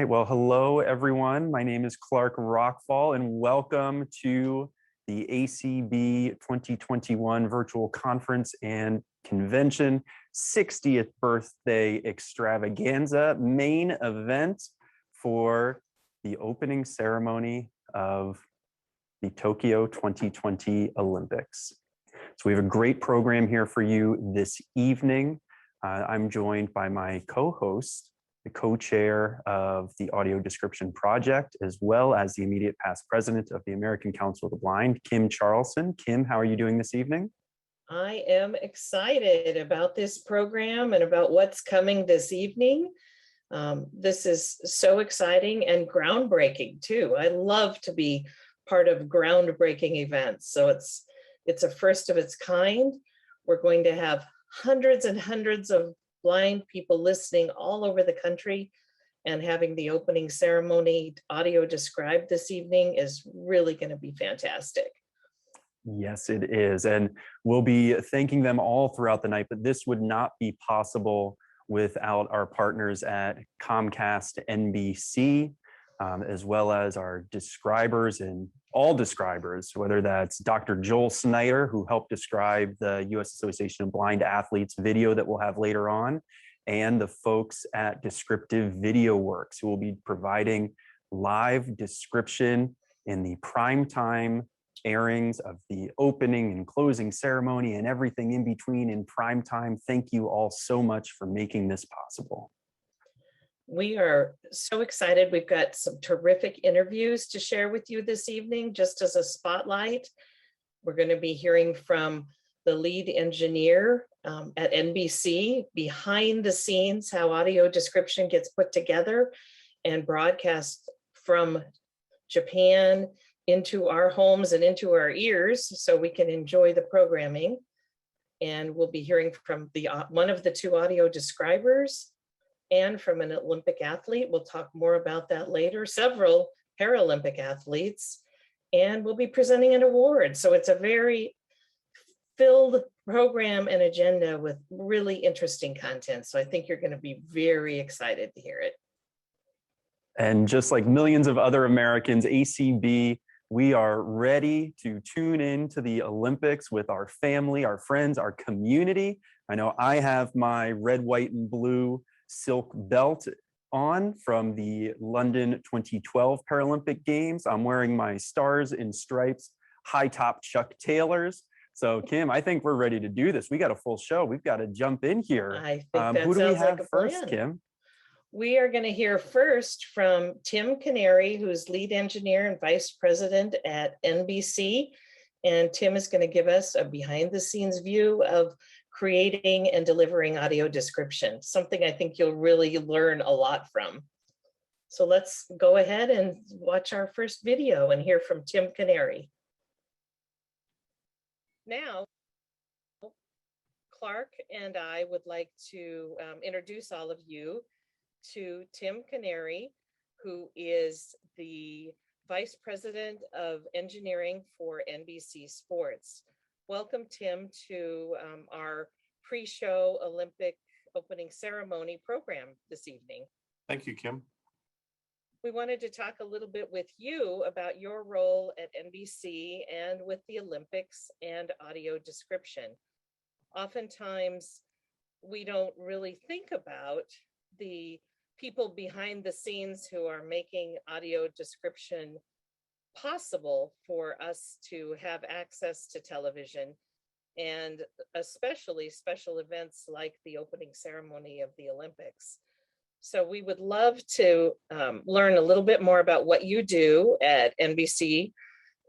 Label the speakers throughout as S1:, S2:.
S1: right, well, hello everyone. My name is Clark Rachfal and welcome to the ACB 2021 Virtual Conference and Convention 60th Birthday Extravaganza main event for the opening ceremony of the Tokyo 2020 Olympics. So we have a great program here for you this evening. I'm joined by my co-host, the co-chair of the Audio Description Project, as well as the immediate past president of the American Council of the Blind, Kim Charlson. Kim, how are you doing this evening?
S2: I am excited about this program and about what's coming this evening. This is so exciting and groundbreaking too. I love to be part of groundbreaking events. So it's a first of its kind. We're going to have hundreds and hundreds of blind people listening all over the country, and having the opening ceremony audio described this evening is really going to be fantastic.
S1: Yes, it is. And we'll be thanking them all throughout the night, but this would not be possible without our partners at Comcast, NBC, as well as our describers and all describers, whether that's Dr. Joel Snyder, who helped describe the U.S. Association of Blind Athletes video that we'll have later on, and the folks at Descriptive Video Works, who will be providing live description in the primetime airings of the opening and closing ceremony and everything in between in primetime. Thank you all so much for making this possible.
S2: We are so excited. We've got some terrific interviews to share with you this evening. Just as a spotlight, we're going to be hearing from the lead engineer at NBC, behind the scenes, how audio description gets put together and broadcast from Japan into our homes and into our ears so we can enjoy the programming. And we'll be hearing from one of the two audio describers and from an Olympic athlete. We'll talk more about that later. Several Paralympic athletes, and we'll be presenting an award. So it's a very filled program and agenda with really interesting content. So I think you're going to be very excited to hear it.
S1: And just like millions of other Americans, ACB, we are ready to tune in to the Olympics with our family, our friends, our community. I know I have my red, white, and blue silk belt on from the London 2012 Paralympic Games. I'm wearing my Stars and Stripes high top Chuck Taylors. So Kim, I think we're ready to do this. We got a full show. We've got to jump in here.
S2: I think that
S1: who do we have
S2: like
S1: first,
S2: plan.
S1: Kim?
S2: We are going to hear first from Tim Canary, who's lead engineer and vice president at NBC. And Tim is going to give us a behind the scenes view of creating and delivering audio description, something I think you'll really learn a lot from. So let's go ahead and watch our first video and hear from Tim Canary. Now, Clark and I would like to introduce all of you to Tim Canary, who is the Vice President of Engineering for NBC Sports. Welcome, Tim, to our pre-show Olympic opening ceremony program this evening.
S3: Thank you, Kim.
S2: We wanted to talk a little bit with you about your role at NBC and with the Olympics and audio description. Oftentimes, we don't really think about the people behind the scenes who are making audio description possible for us to have access to television, and especially special events like the opening ceremony of the Olympics. So we would love to learn a little bit more about what you do at NBC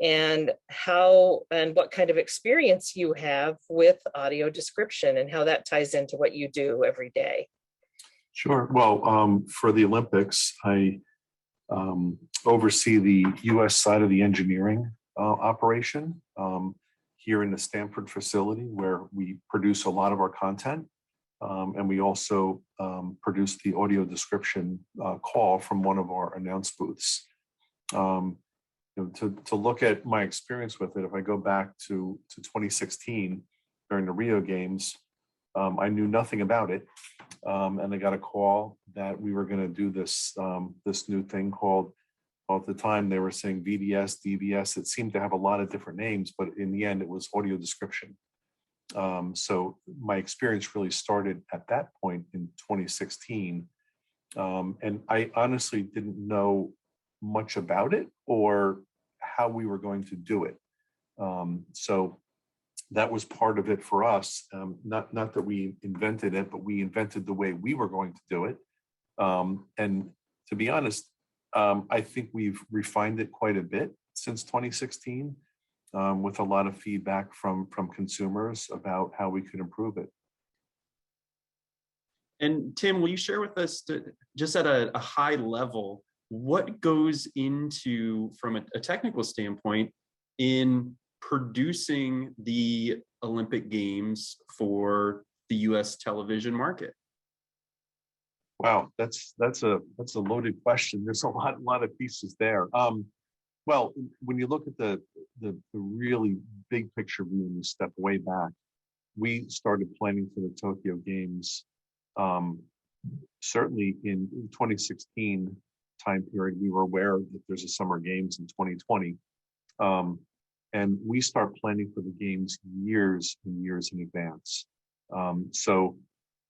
S2: and how and what kind of experience you have with audio description and how that ties into what you do every day.
S3: Sure. Well, for the Olympics, I oversee the U.S. side of the engineering operation here in the Stanford facility, where we produce a lot of our content. And we also produce the audio description call from one of our announce booths. To look at my experience with it, if I go back to 2016 during the Rio Games, I knew nothing about it. and I got a call that we were going to do this this new thing called, well, at the time they were saying VDS, DVS. It seemed to have a lot of different names, but in the end, it was audio description. So my experience really started at that point in 2016, and I honestly didn't know much about it or how we were going to do it. So that was part of it for us. Not that we invented it, but we invented the way we were going to do it. And to be honest, I think we've refined it quite a bit since 2016, with a lot of feedback from consumers about how we could improve it.
S4: And Tim, will you share with us, just at a high level, what goes into, from a technical standpoint, in producing the Olympic Games for the U.S. television market?
S3: Wow, that's a loaded question. There's a lot of pieces there. Well, when you look at the really big picture view and you step way back, we started planning for the Tokyo Games certainly in 2016 time period. We were aware that there's a Summer Games in 2020. And we start planning for the games years and years in advance. So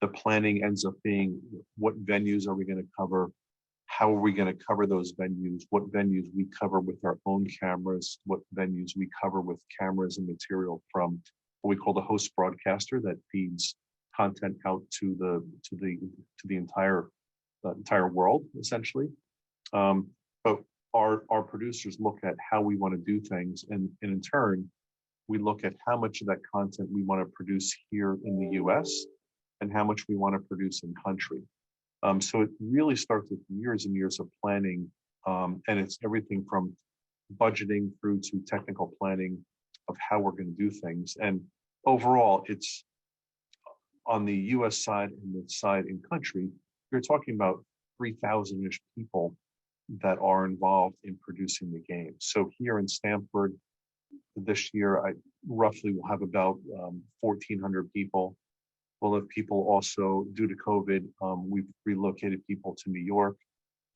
S3: the planning ends up being, what venues are we going to cover? How are we going to cover those venues? What venues we cover with our own cameras? What venues we cover with cameras and material from what we call the host broadcaster that feeds content out to the entire world, essentially. But our producers look at how we want to do things, and in turn, we look at how much of that content we want to produce here in the US and how much we want to produce in country. So it really starts with years and years of planning, and it's everything from budgeting through to technical planning of how we're going to do things. And overall, it's on the US side and the side in country, you're talking about 3,000-ish people that are involved in producing the game. So here in Stamford, this year, I roughly will have about 1,400 people. We'll have people also, due to COVID, we've relocated people to New York,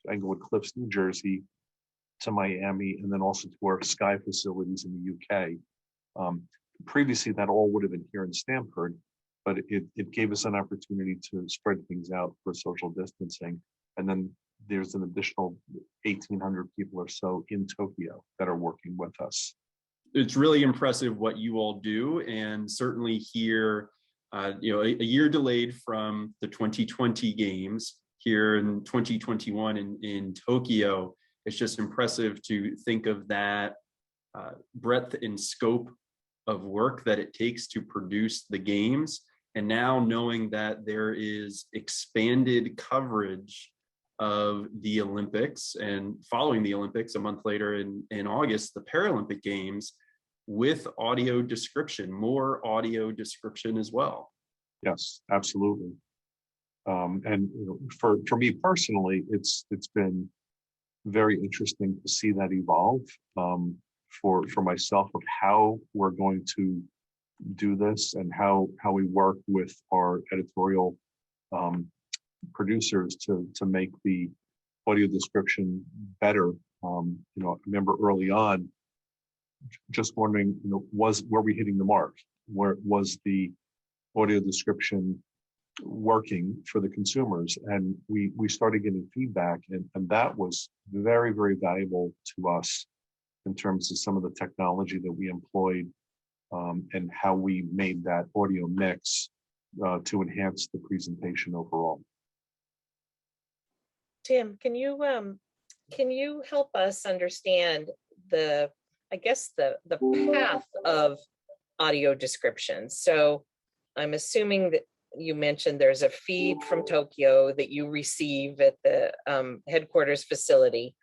S3: to Englewood Cliffs, New Jersey, to Miami, and then also to our Sky facilities in the UK. Previously, that all would have been here in Stamford, but it gave us an opportunity to spread things out for social distancing. And then there's an additional 1,800 people or so in Tokyo that are working with us.
S4: It's really impressive what you all do, and certainly here, a year delayed from the 2020 games, here in 2021 in Tokyo. It's just impressive to think of that breadth and scope of work that it takes to produce the games. And now knowing that there is expanded coverage of the Olympics, and following the Olympics a month later in August, the Paralympic Games, with audio description, more audio description as well.
S3: Yes, absolutely. And for me personally, it's been very interesting to see that evolve, for myself, of how we're going to do this and how we work with our editorial producers to make the audio description better. I remember early on just wondering, were we hitting the mark? Where was the audio description working for the consumers? And we started getting feedback, and that was very, very valuable to us in terms of some of the technology that we employed, and how we made that audio mix to enhance the presentation overall.
S2: Tim, can you help us understand the path of audio description? So I'm assuming that you mentioned there's a feed from Tokyo that you receive at the headquarters facility,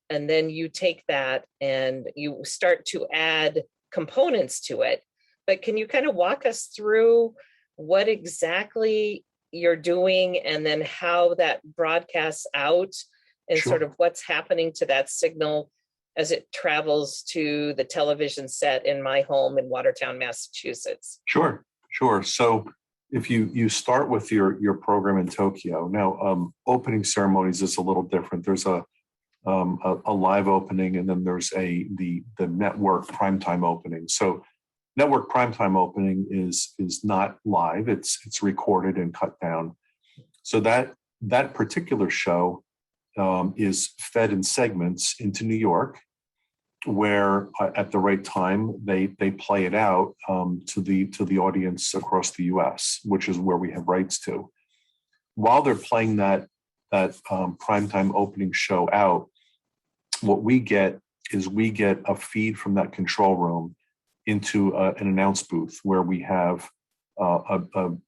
S2: and then you take that and you start to add components to it. But can you kind of walk us through what exactly you're doing, and then how that broadcasts out, and
S3: Sure.
S2: sort of what's happening to that signal as it travels to the television set in my home in Watertown, Massachusetts?
S3: Sure. So if you start with your program in Tokyo, now opening ceremonies is a little different. There's a live opening, and then there's the network primetime opening. So network primetime opening is not live. It's recorded and cut down. So that particular show is fed in segments into New York, where at the right time they play it out to the audience across the U.S., which is where we have rights to. While they're playing that primetime opening show out, what we get is a feed from that control room into an announce booth where we have a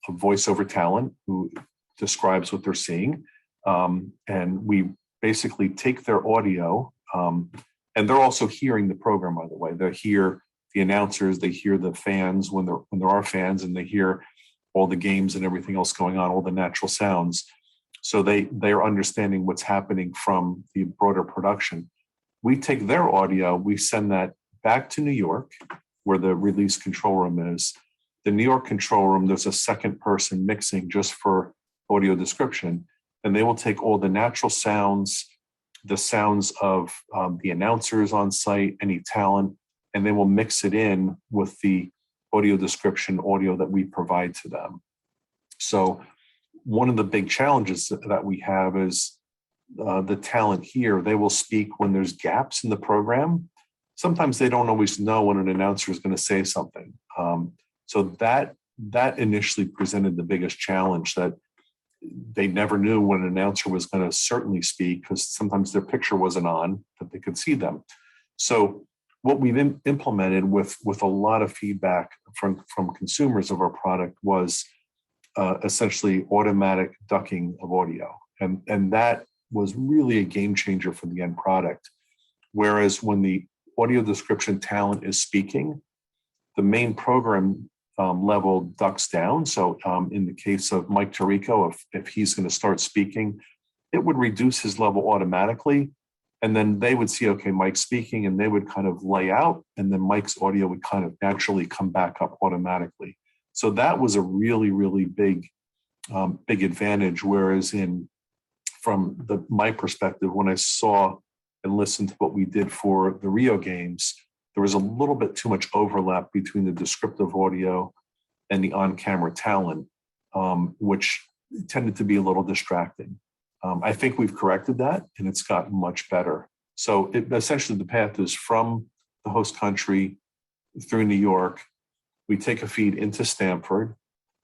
S3: voiceover talent who describes what they're seeing, and we basically take their audio. And they're also hearing the program, by the way. They hear the announcers, they hear the fans when there are fans, and they hear all the games and everything else going on, all the natural sounds. So they are understanding what's happening from the broader production. We take their audio, we send that back to New York, where the release control room is. The New York control room, there's a second person mixing just for audio description, and they will take all the natural sounds, the sounds of the announcers on site, any talent, and they will mix it in with the audio description audio that we provide to them. So one of the big challenges that we have is the talent here. They will speak when there's gaps in the program. Sometimes they don't always know when an announcer is going to say something. So that initially presented the biggest challenge, that they never knew when an announcer was going to certainly speak, because sometimes their picture wasn't on that they could see them. So what we've implemented with a lot of feedback from consumers of our product was essentially automatic ducking of audio. And that was really a game changer for the end product. Whereas when the audio description talent is speaking, the main program level ducks down. So in the case of Mike Tirico, if he's going to start speaking, it would reduce his level automatically. And then they would see, okay, Mike's speaking, and they would kind of lay out, and then Mike's audio would kind of naturally come back up automatically. So that was a really, really big advantage. Whereas from my perspective, when I saw and listened to what we did for the Rio Games, there was a little bit too much overlap between the descriptive audio and the on-camera talent, which tended to be a little distracting. I think we've corrected that, and it's gotten much better. So essentially the path is from the host country through New York. We take a feed into Stamford,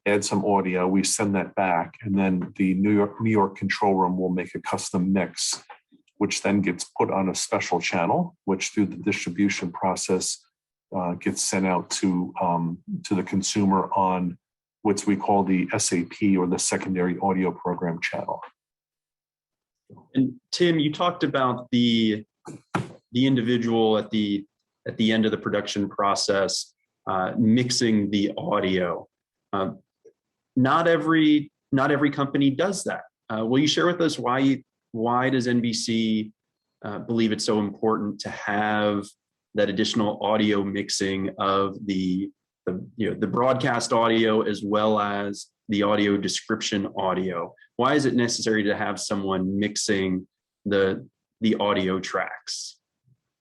S3: add some audio, we send that back, and then the New York control room will make a custom mix, which then gets put on a special channel, which through the distribution process gets sent out to the consumer on what we call the SAP, or the secondary audio program channel.
S4: And Tim, you talked about the individual at the end of the production process mixing the audio. Not every company does that. Will you share with us why does NBC believe it's so important to have that additional audio mixing of the broadcast audio as well as the audio description audio? Why is it necessary to have someone mixing the audio tracks?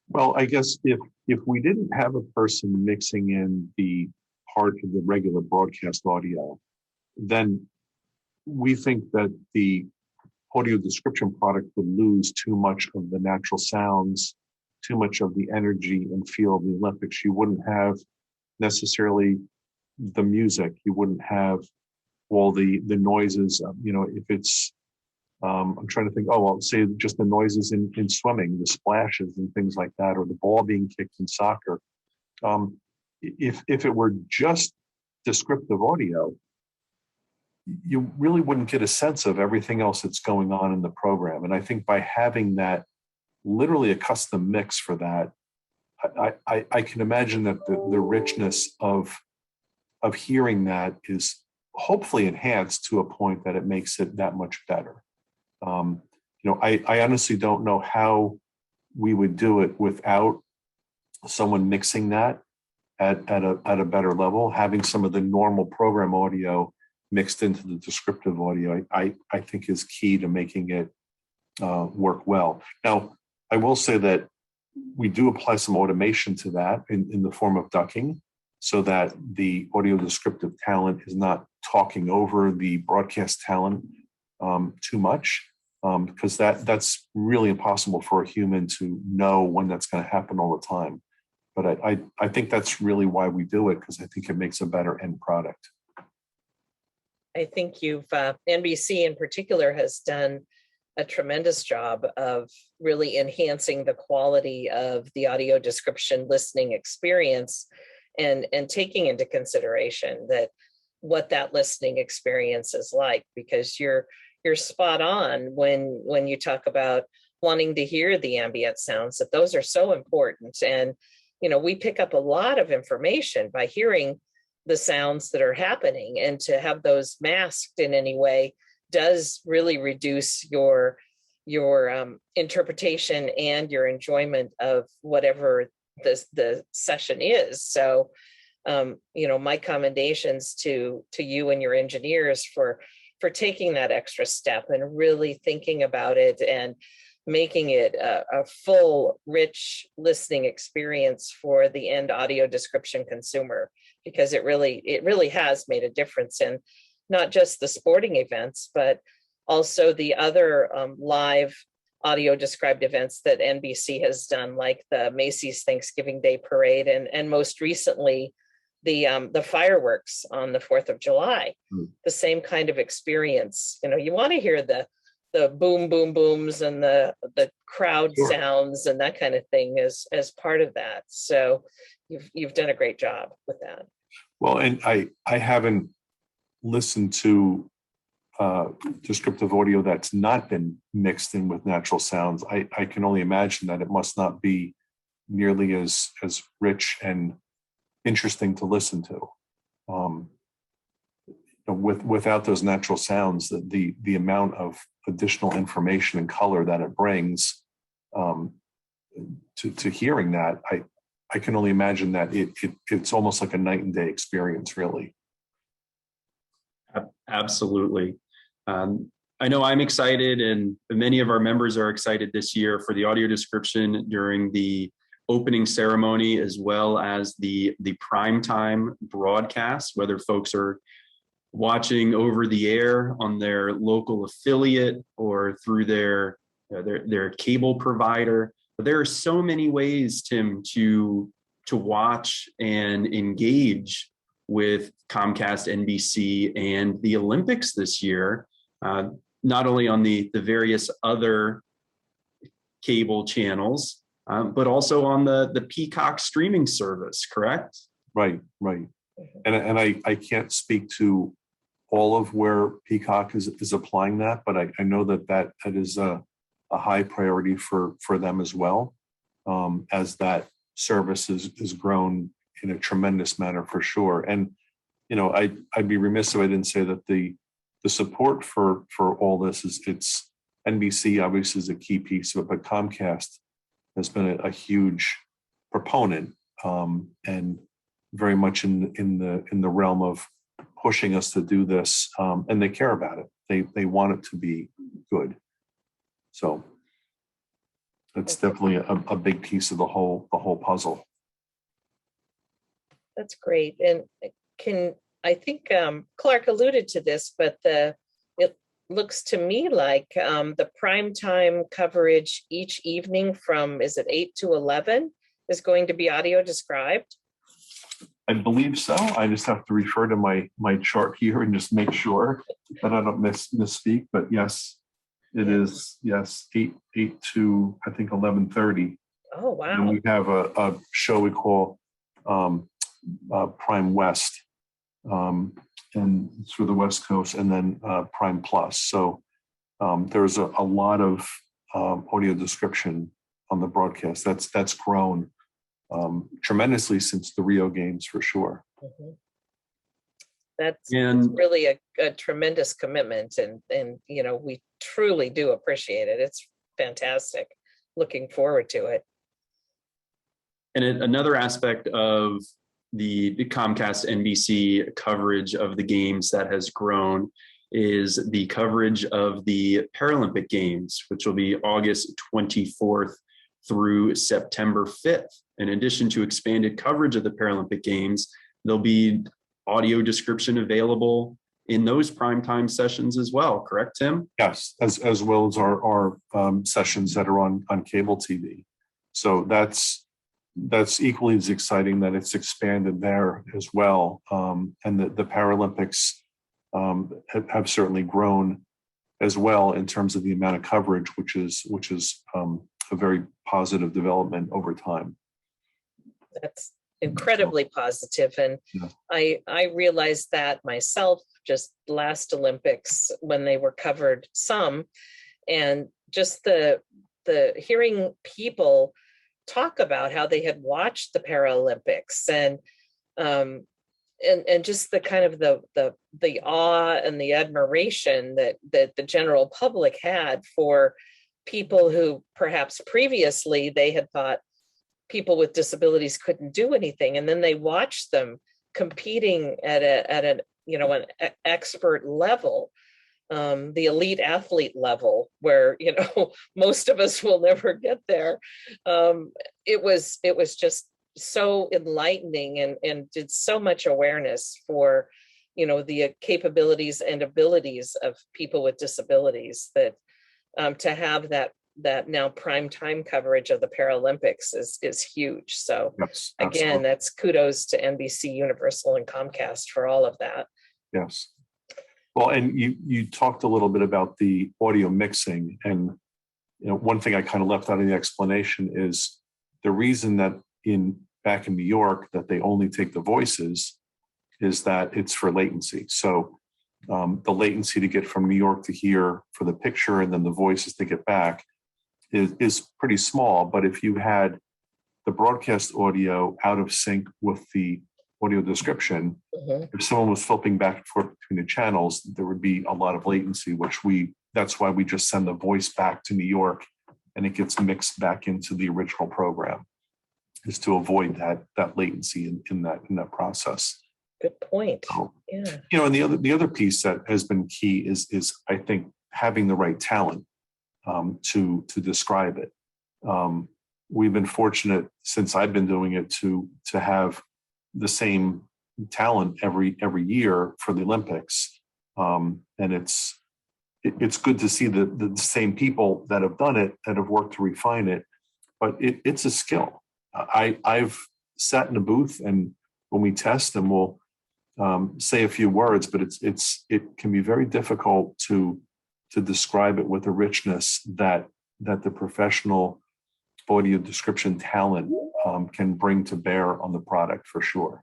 S3: Well, I guess if we didn't have a person mixing in the part of the regular broadcast audio, then we think that the audio description product would lose too much of the natural sounds, too much of the energy and feel of the Olympics. You wouldn't have necessarily the music. You wouldn't have all the noises. If it's, I'm trying to think, say just the noises in swimming, the splashes and things like that, or the ball being kicked in soccer. If it were just descriptive audio, you really wouldn't get a sense of everything else that's going on in the program. And I think by having that, literally a custom mix for that, I can imagine that the richness of hearing that is hopefully enhanced to a point that it makes it that much better. I honestly don't know how we would do it without someone mixing that at a better level, having some of the normal program audio mixed into the descriptive audio, I think is key to making it work well. Now, I will say that we do apply some automation to that in the form of ducking, so that the audio descriptive talent is not talking over the broadcast talent too much, because that's really impossible for a human to know when that's going to happen all the time. But I think that's really why we do it, because I think it makes a better end product.
S2: I think NBC in particular has done a tremendous job of really enhancing the quality of the audio description listening experience, and taking into consideration that what that listening experience is like, because you're spot on when you talk about wanting to hear the ambient sounds, that those are so important. And we pick up a lot of information by hearing the sounds that are happening, and to have those masked in any way does really reduce your interpretation and your enjoyment of whatever the session is. So, my commendations to you and your engineers for taking that extra step and really thinking about it and making it a full, rich listening experience for the end audio description consumer, because it really has made a difference in not just the sporting events, but also the other live audio described events that NBC has done, like the Macy's Thanksgiving Day Parade, and most recently the fireworks on the 4th of July. The same kind of experience. You want to hear the boom, boom, booms and the crowd sounds and that kind of thing as part of that. So you've done a great job with that.
S3: Well, and I haven't listened to descriptive audio that's not been mixed in with natural sounds. I can only imagine that it must not be nearly as rich and interesting to listen to. Without those natural sounds, the amount of additional information and color that it brings to hearing that, I can only imagine that it's almost like a night and day experience, really.
S4: Absolutely. I know I'm excited, and many of our members are excited this year for the audio description during the opening ceremony, as well as the primetime broadcast, whether folks are watching over the air on their local affiliate or through their cable provider. But there are so many ways, Tim, to watch and engage with Comcast, NBC, and the Olympics this year, not only on the various other cable channels, but also on the Peacock streaming service, correct?
S3: Right. And I can't speak to all of where Peacock is applying that, but I know that is a high priority for them as well, as that service is grown in a tremendous manner for sure. And I'd be remiss if I didn't say that the support for all this it's NBC obviously is a key piece of it, but Comcast has been a huge proponent, and very much in the realm of pushing us to do this, and they care about it. They want it to be good. So that's definitely a big piece of the whole puzzle.
S2: That's great. And I think Clark alluded to this, but it looks to me like the primetime coverage each evening from, is it 8 to 11, is going to be audio described?
S3: I believe so. I just have to refer to my chart here and just make sure that I don't misspeak. But yes, it is. Yes, 8 to I think 11:30.
S2: Oh wow!
S3: And we have a show we call Prime West, and it's for the West Coast, and then Prime Plus. So there's a lot of audio description on the broadcast. That's grown tremendously since the Rio Games, for sure.
S2: Mm-hmm. That's really a tremendous commitment, and we truly do appreciate it. It's fantastic. Looking forward to it.
S4: And another aspect of the Comcast NBC coverage of the games that has grown is the coverage of the Paralympic Games, which will be August 24th through September 5th. In addition to expanded coverage of the Paralympic Games, there'll be audio description available in those primetime sessions as well, correct, Tim?
S3: Yes, as well as our sessions that are on cable TV. So that's equally as exciting that it's expanded there as well. And the Paralympics have certainly grown as well in terms of the amount of coverage, which is a very positive development over time.
S2: That's incredibly positive. And
S3: Yeah.
S2: I realized that myself just last Olympics when they were covered some, and just the hearing people talk about how they had watched the Paralympics and just the kind of the awe and the admiration that the general public had for people who perhaps previously they had thought people with disabilities couldn't do anything, and then they watched them competing at an expert level, the elite athlete level, where most of us will never get there. It was just so enlightening and did so much awareness for the capabilities and abilities of people with disabilities, that to have that now prime time coverage of the Paralympics is huge. So
S3: Yes,
S2: again,
S3: absolutely.
S2: that's kudos to NBC Universal and Comcast for all of that.
S3: Yes. Well, and you talked a little bit about the audio mixing, and one thing I kind of left out of the explanation is the reason that back in New York that they only take the voices is that it's for latency. So the latency to get from New York to here for the picture and then the voices to get back is pretty small. But if you had the broadcast audio out of sync with the audio description, if someone was flipping back and forth between the channels, there would be a lot of latency, that's why we just send the voice back to New York and it gets mixed back into the original program, is to avoid that latency in that process.
S2: Good point.
S3: So,
S2: Yeah.
S3: and the other piece that has been key is I think having the right talent to describe it. We've been fortunate since I've been doing it to have the same talent every year for the Olympics, and it's good to see the same people that have done it, that have worked to refine it. But it's a skill. I've sat in a booth, and when we test, and we'll say a few words, but it can be very difficult to describe it with the richness that the professional audio description talent can bring to bear on the product, for sure.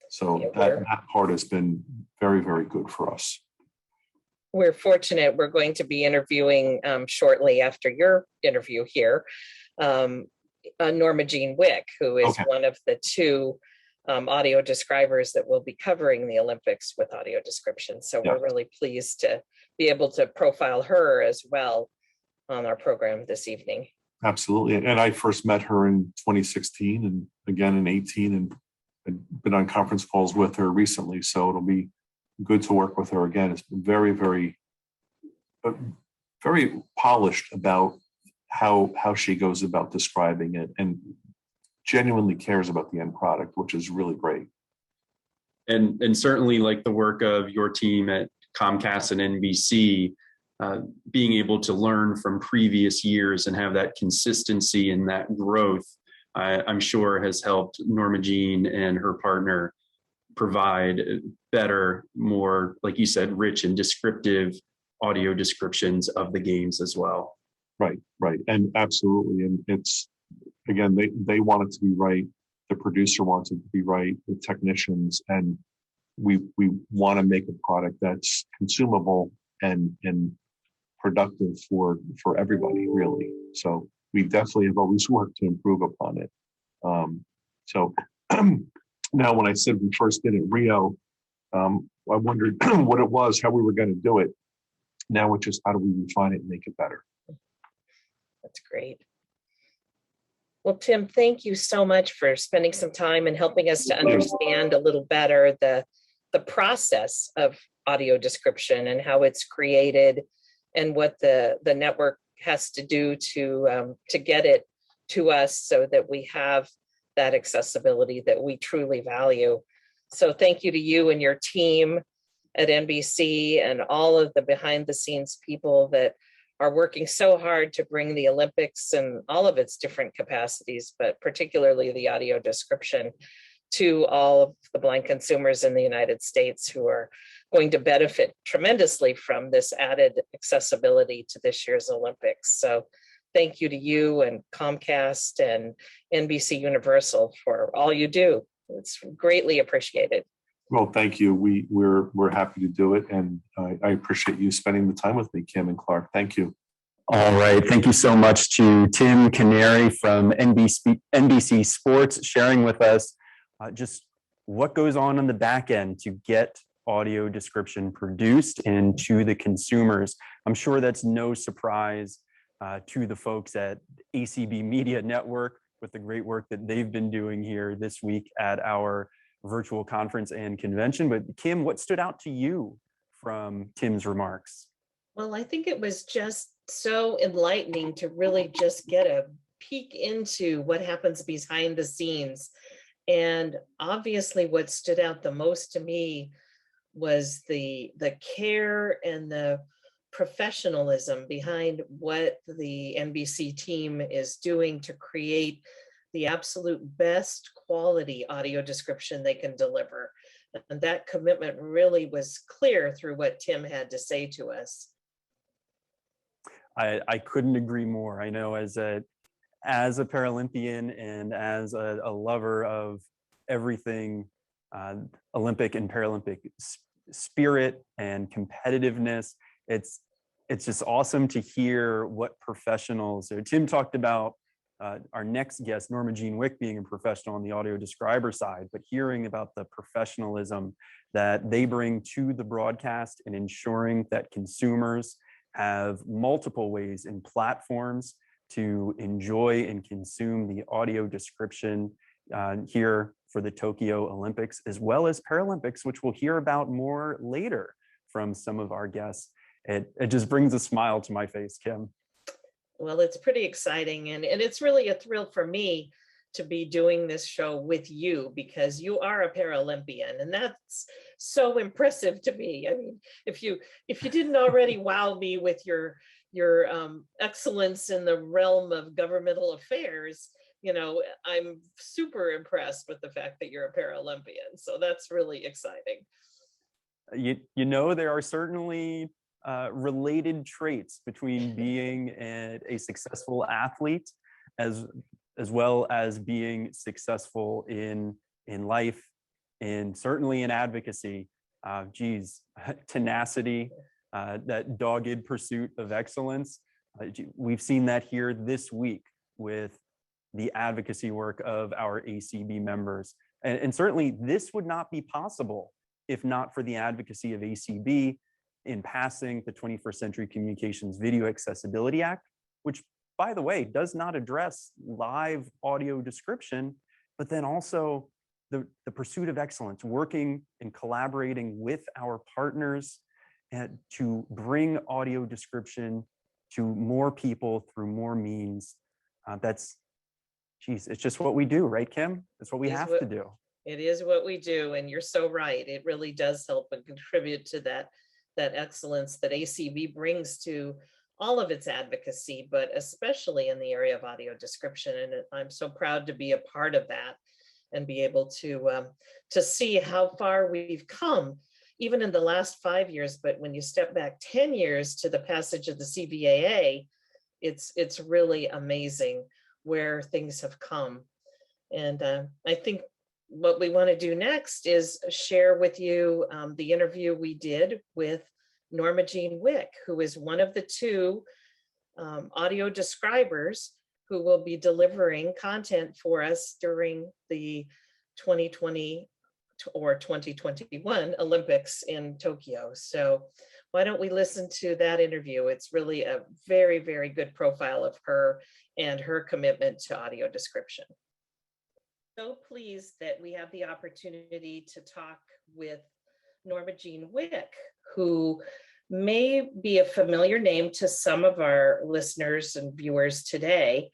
S3: So that part has been very, very good for us.
S2: We're fortunate. We're going to be interviewing shortly after your interview here, Norma Jean Wick, who is one of the two audio describers that will be covering the Olympics with audio description. So we're really pleased to be able to profile her as well on our program this evening.
S3: Absolutely. And I first met her in 2016 and again in 18, and I've been on conference calls with her recently. So it'll be good to work with her again. It's been very, very, very polished about how she goes about describing it, and genuinely cares about the end product, which is really great.
S4: And certainly, like the work of your team at Comcast and NBC, being able to learn from previous years and have that consistency and that growth, I'm sure has helped Norma Jean and her partner provide better, more, like you said, rich and descriptive audio descriptions of the games as well. Right. And absolutely. And it's, again, they want it to be right. The producer wants it to be right, the technicians, and we want to make a product that's consumable and productive for everybody, really. So we definitely have always worked to improve upon it. So now, when I said we first did it Rio, I wondered what it was, how we were going to do it. Now it's just how do we refine it and make it better.
S2: That's great. Well, Tim, thank you so much for spending some time and helping us to understand a little better the process of audio description and how it's created and what the network has to do to get it to us so that we have that accessibility that we truly value. So thank you to you and your team at NBC and all of the behind the scenes people that are working so hard to bring the Olympics and all of its different capacities, but particularly the audio description, to all of the blind consumers in the United States who are going to benefit tremendously from this added accessibility to this year's Olympics. So thank you to you and Comcast and NBC Universal for all you do. It's greatly appreciated.
S3: Well, thank you. We're happy to do it, and I appreciate you spending the time with me, Kim and Clark. Thank you.
S1: All right. Thank you so much to Tim Canary from NBC Sports sharing with us just what goes on the back end to get audio description produced and to the consumers. I'm sure that's no surprise to the folks at ACB Media Network with the great work that they've been doing here this week at our virtual conference and convention. But Kim, what stood out to you from Tim's remarks?
S2: Well, I think it was just so enlightening to really just get a peek into what happens behind the scenes. And obviously what stood out the most to me was the care and the professionalism behind what the NBC team is doing to create the absolute best quality audio description they can deliver. And that commitment really was clear through what Tim had to say to us.
S1: I couldn't agree more. I know as a Paralympian and as a lover of everything Olympic and Paralympic spirit and competitiveness, it's just awesome to hear what professionals. So Tim talked about our next guest, Norma Jean Wick, being a professional on the audio describer side, but hearing about the professionalism that they bring to the broadcast and ensuring that consumers have multiple ways and platforms to enjoy and consume the audio description here for the Tokyo Olympics, as well as Paralympics, which we'll hear about more later from some of our guests. It just brings a smile to my face, Kim.
S2: Well, it's pretty exciting, and it's really a thrill for me to be doing this show with you because you are a Paralympian, and that's so impressive to me. I mean, if you didn't already wow me with your excellence in the realm of governmental affairs, you know, I'm super impressed with the fact that you're a Paralympian. So that's really exciting.
S1: You know, there are certainly related traits between being a successful athlete as well as being successful in life and certainly in advocacy. Tenacity, that dogged pursuit of excellence. We've seen that here this week with the advocacy work of our ACB members. And certainly this would not be possible if not for the advocacy of ACB in passing the 21st Century Communications Video Accessibility Act, which, by the way, does not address live audio description, but then also the pursuit of excellence, working and collaborating with our partners and to bring audio description to more people through more means. It's just what we do, right, Kim? It's what we have to do.
S2: It is what we do, and you're so right. It really does help and contribute to that excellence that ACB brings to all of its advocacy, but especially in the area of audio description. And I'm so proud to be a part of that and be able to see how far we've come, even in the last 5 years. But when you step back 10 years to the passage of the CBAA, it's really amazing where things have come. And I think what we want to do next is share with you the interview we did with Norma Jean Wick, who is one of the two audio describers who will be delivering content for us during the 2020 or 2021 Olympics in Tokyo. So why don't we listen to that interview? It's really a very, very good profile of her and her commitment to audio description. So pleased that we have the opportunity to talk with Norma Jean Wick, who may be a familiar name to some of our listeners and viewers today,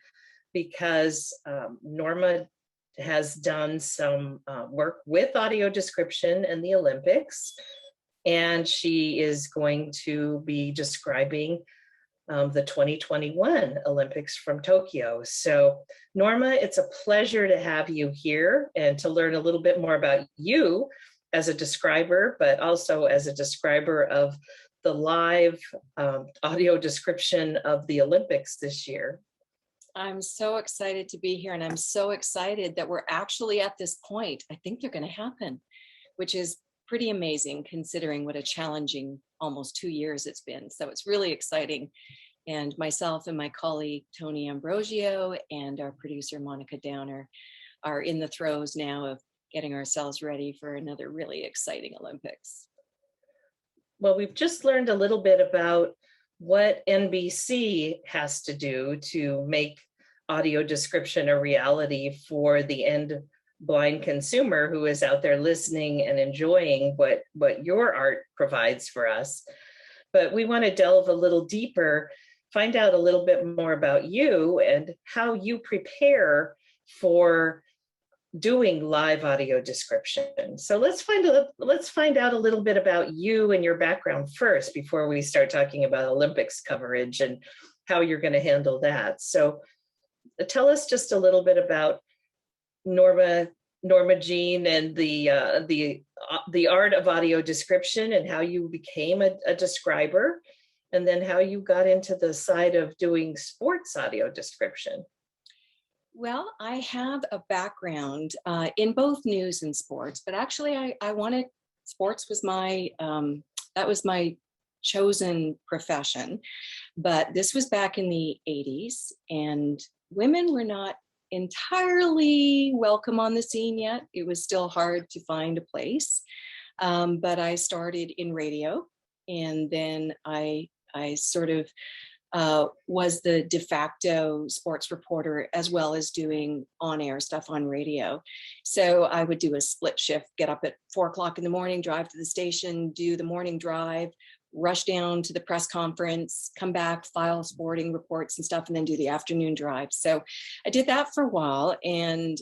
S2: because Norma has done some work with audio description in the Olympics, and she is going to be describing the 2021 Olympics from Tokyo. So Norma, it's a pleasure to have you here and to learn a little bit more about you as a describer, but also as a describer of the live audio description of the Olympics this year.
S5: I'm so excited to be here, and I'm so excited that we're actually at this point. I think they're going to happen, which is pretty amazing considering what a challenging almost 2 years it's been. So it's really exciting. And myself and my colleague, Tony Ambrosio, and our producer, Monica Downer, are in the throes now of getting ourselves ready for another really exciting Olympics.
S2: Well, we've just learned a little bit about what NBC has to do to make audio description a reality for the end blind consumer who is out there listening and enjoying what your art provides for us. But we want to delve a little deeper, find out a little bit more about you and how you prepare for doing live audio description. So let's find out a little bit about you and your background first before we start talking about Olympics coverage and how you're going to handle that. So tell us just a little bit about Norma Jean and the art of audio description and how you became a describer, and then how you got into the side of doing sports audio description.
S5: Well, I have a background in both news and sports, but actually I wanted, sports was that was my chosen profession. But this was back in the 80s, and women were not entirely welcome on the scene yet. It was still hard to find a place. But I started in radio, and then I sort of was the de facto sports reporter, as well as doing on-air stuff on radio. So I would do a split shift, get up at 4 o'clock in the morning, drive to the station, do the morning drive, rush down to the press conference, come back, file sporting reports and stuff, and then do the afternoon drive. So I did that for a while, and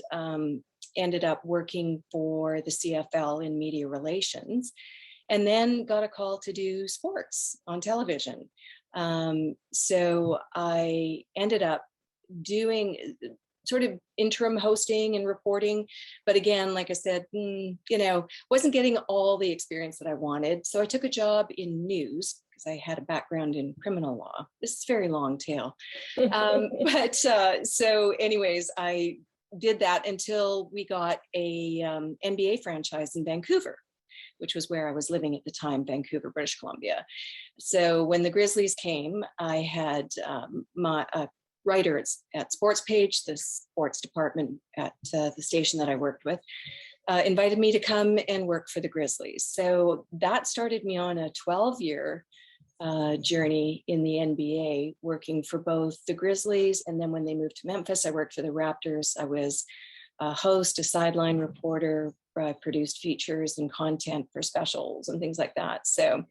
S5: ended up working for the CFL in media relations, and then got a call to do sports on television. So I ended up doing sort of interim hosting and reporting, but again, like I said, wasn't getting all the experience that I wanted. So I took a job in news because I had a background in criminal law. This is a very long tale. So anyways, I did that until we got a NBA franchise in Vancouver, which was where I was living at the time, Vancouver, British Columbia. So when the Grizzlies came, I had my writer at Sports Page, the sports department at the station that I worked with, invited me to come and work for the Grizzlies. So that started me on a 12-year journey in the NBA, working for both the Grizzlies, and then when they moved to Memphis, I worked for the Raptors. I was a host, a sideline reporter. I produced features and content for specials and things like that. So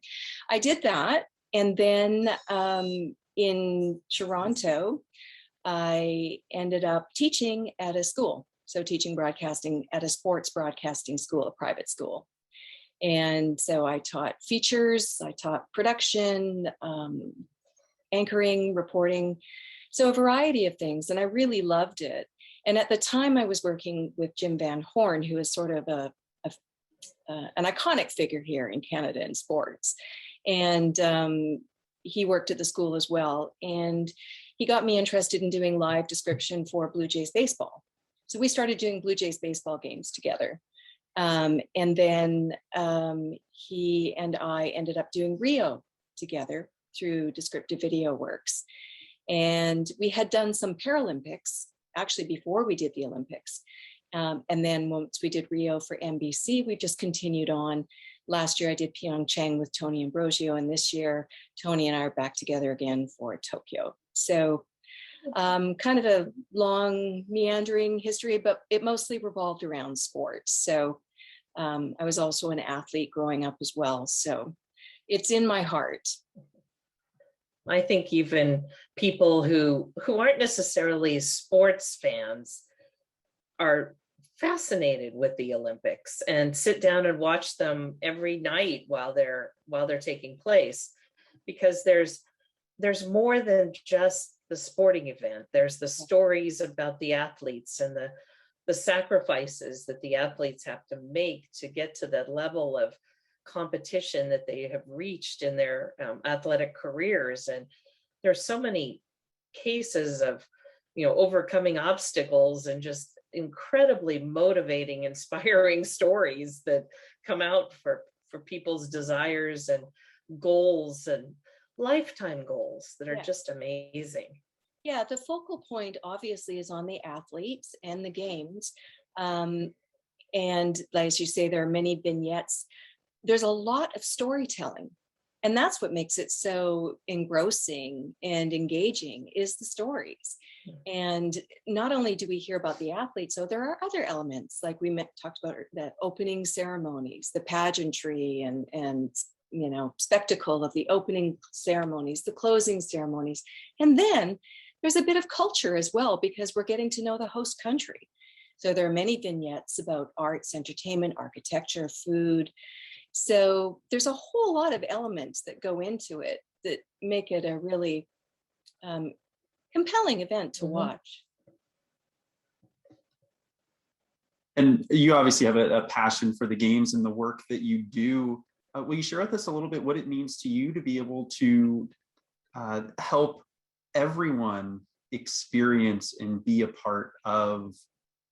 S5: I did that. And then in Toronto, I ended up teaching at a school. So teaching broadcasting at a sports broadcasting school, a private school. And so I taught features, I taught production, anchoring, reporting, so a variety of things. And I really loved it. And at the time I was working with Jim Van Horn, who is sort of an iconic figure here in Canada in sports. And he worked at the school as well. And he got me interested in doing live description for Blue Jays baseball. So we started doing Blue Jays baseball games together. And then he and I ended up doing Rio together through Descriptive Video Works. And we had done some Paralympics actually before we did the Olympics. And then once we did Rio for NBC, we just continued on. Last year I did Pyeongchang with Tony Ambrosio, and this year Tony and I are back together again for Tokyo. So kind of a long meandering history, but it mostly revolved around sports. So I was also an athlete growing up as well. So it's in my heart.
S2: I think even people who aren't necessarily sports fans are fascinated with the Olympics and sit down and watch them every night while they're taking place, because there's more than just the sporting event. There's the stories about the athletes and the sacrifices that the athletes have to make to get to that level of competition that they have reached in their athletic careers. And there's so many cases of, overcoming obstacles and just incredibly motivating, inspiring stories that come out for people's desires and goals and lifetime goals that are just amazing.
S5: Yeah, the focal point obviously is on the athletes and the games. And as you say, there are many vignettes. There's a lot of storytelling. And that's what makes it so engrossing and engaging, is the stories. And not only do we hear about the athletes, so there are other elements, like we talked about the opening ceremonies, the pageantry and spectacle of the opening ceremonies, the closing ceremonies. And then there's a bit of culture as well, because we're getting to know the host country. So there are many vignettes about arts, entertainment, architecture, food. So there's a whole lot of elements that go into it that make it a really compelling event to watch.
S4: And you obviously have a passion for the games and the work that you do. Will you share with us a little bit what it means to you to be able to help everyone experience and be a part of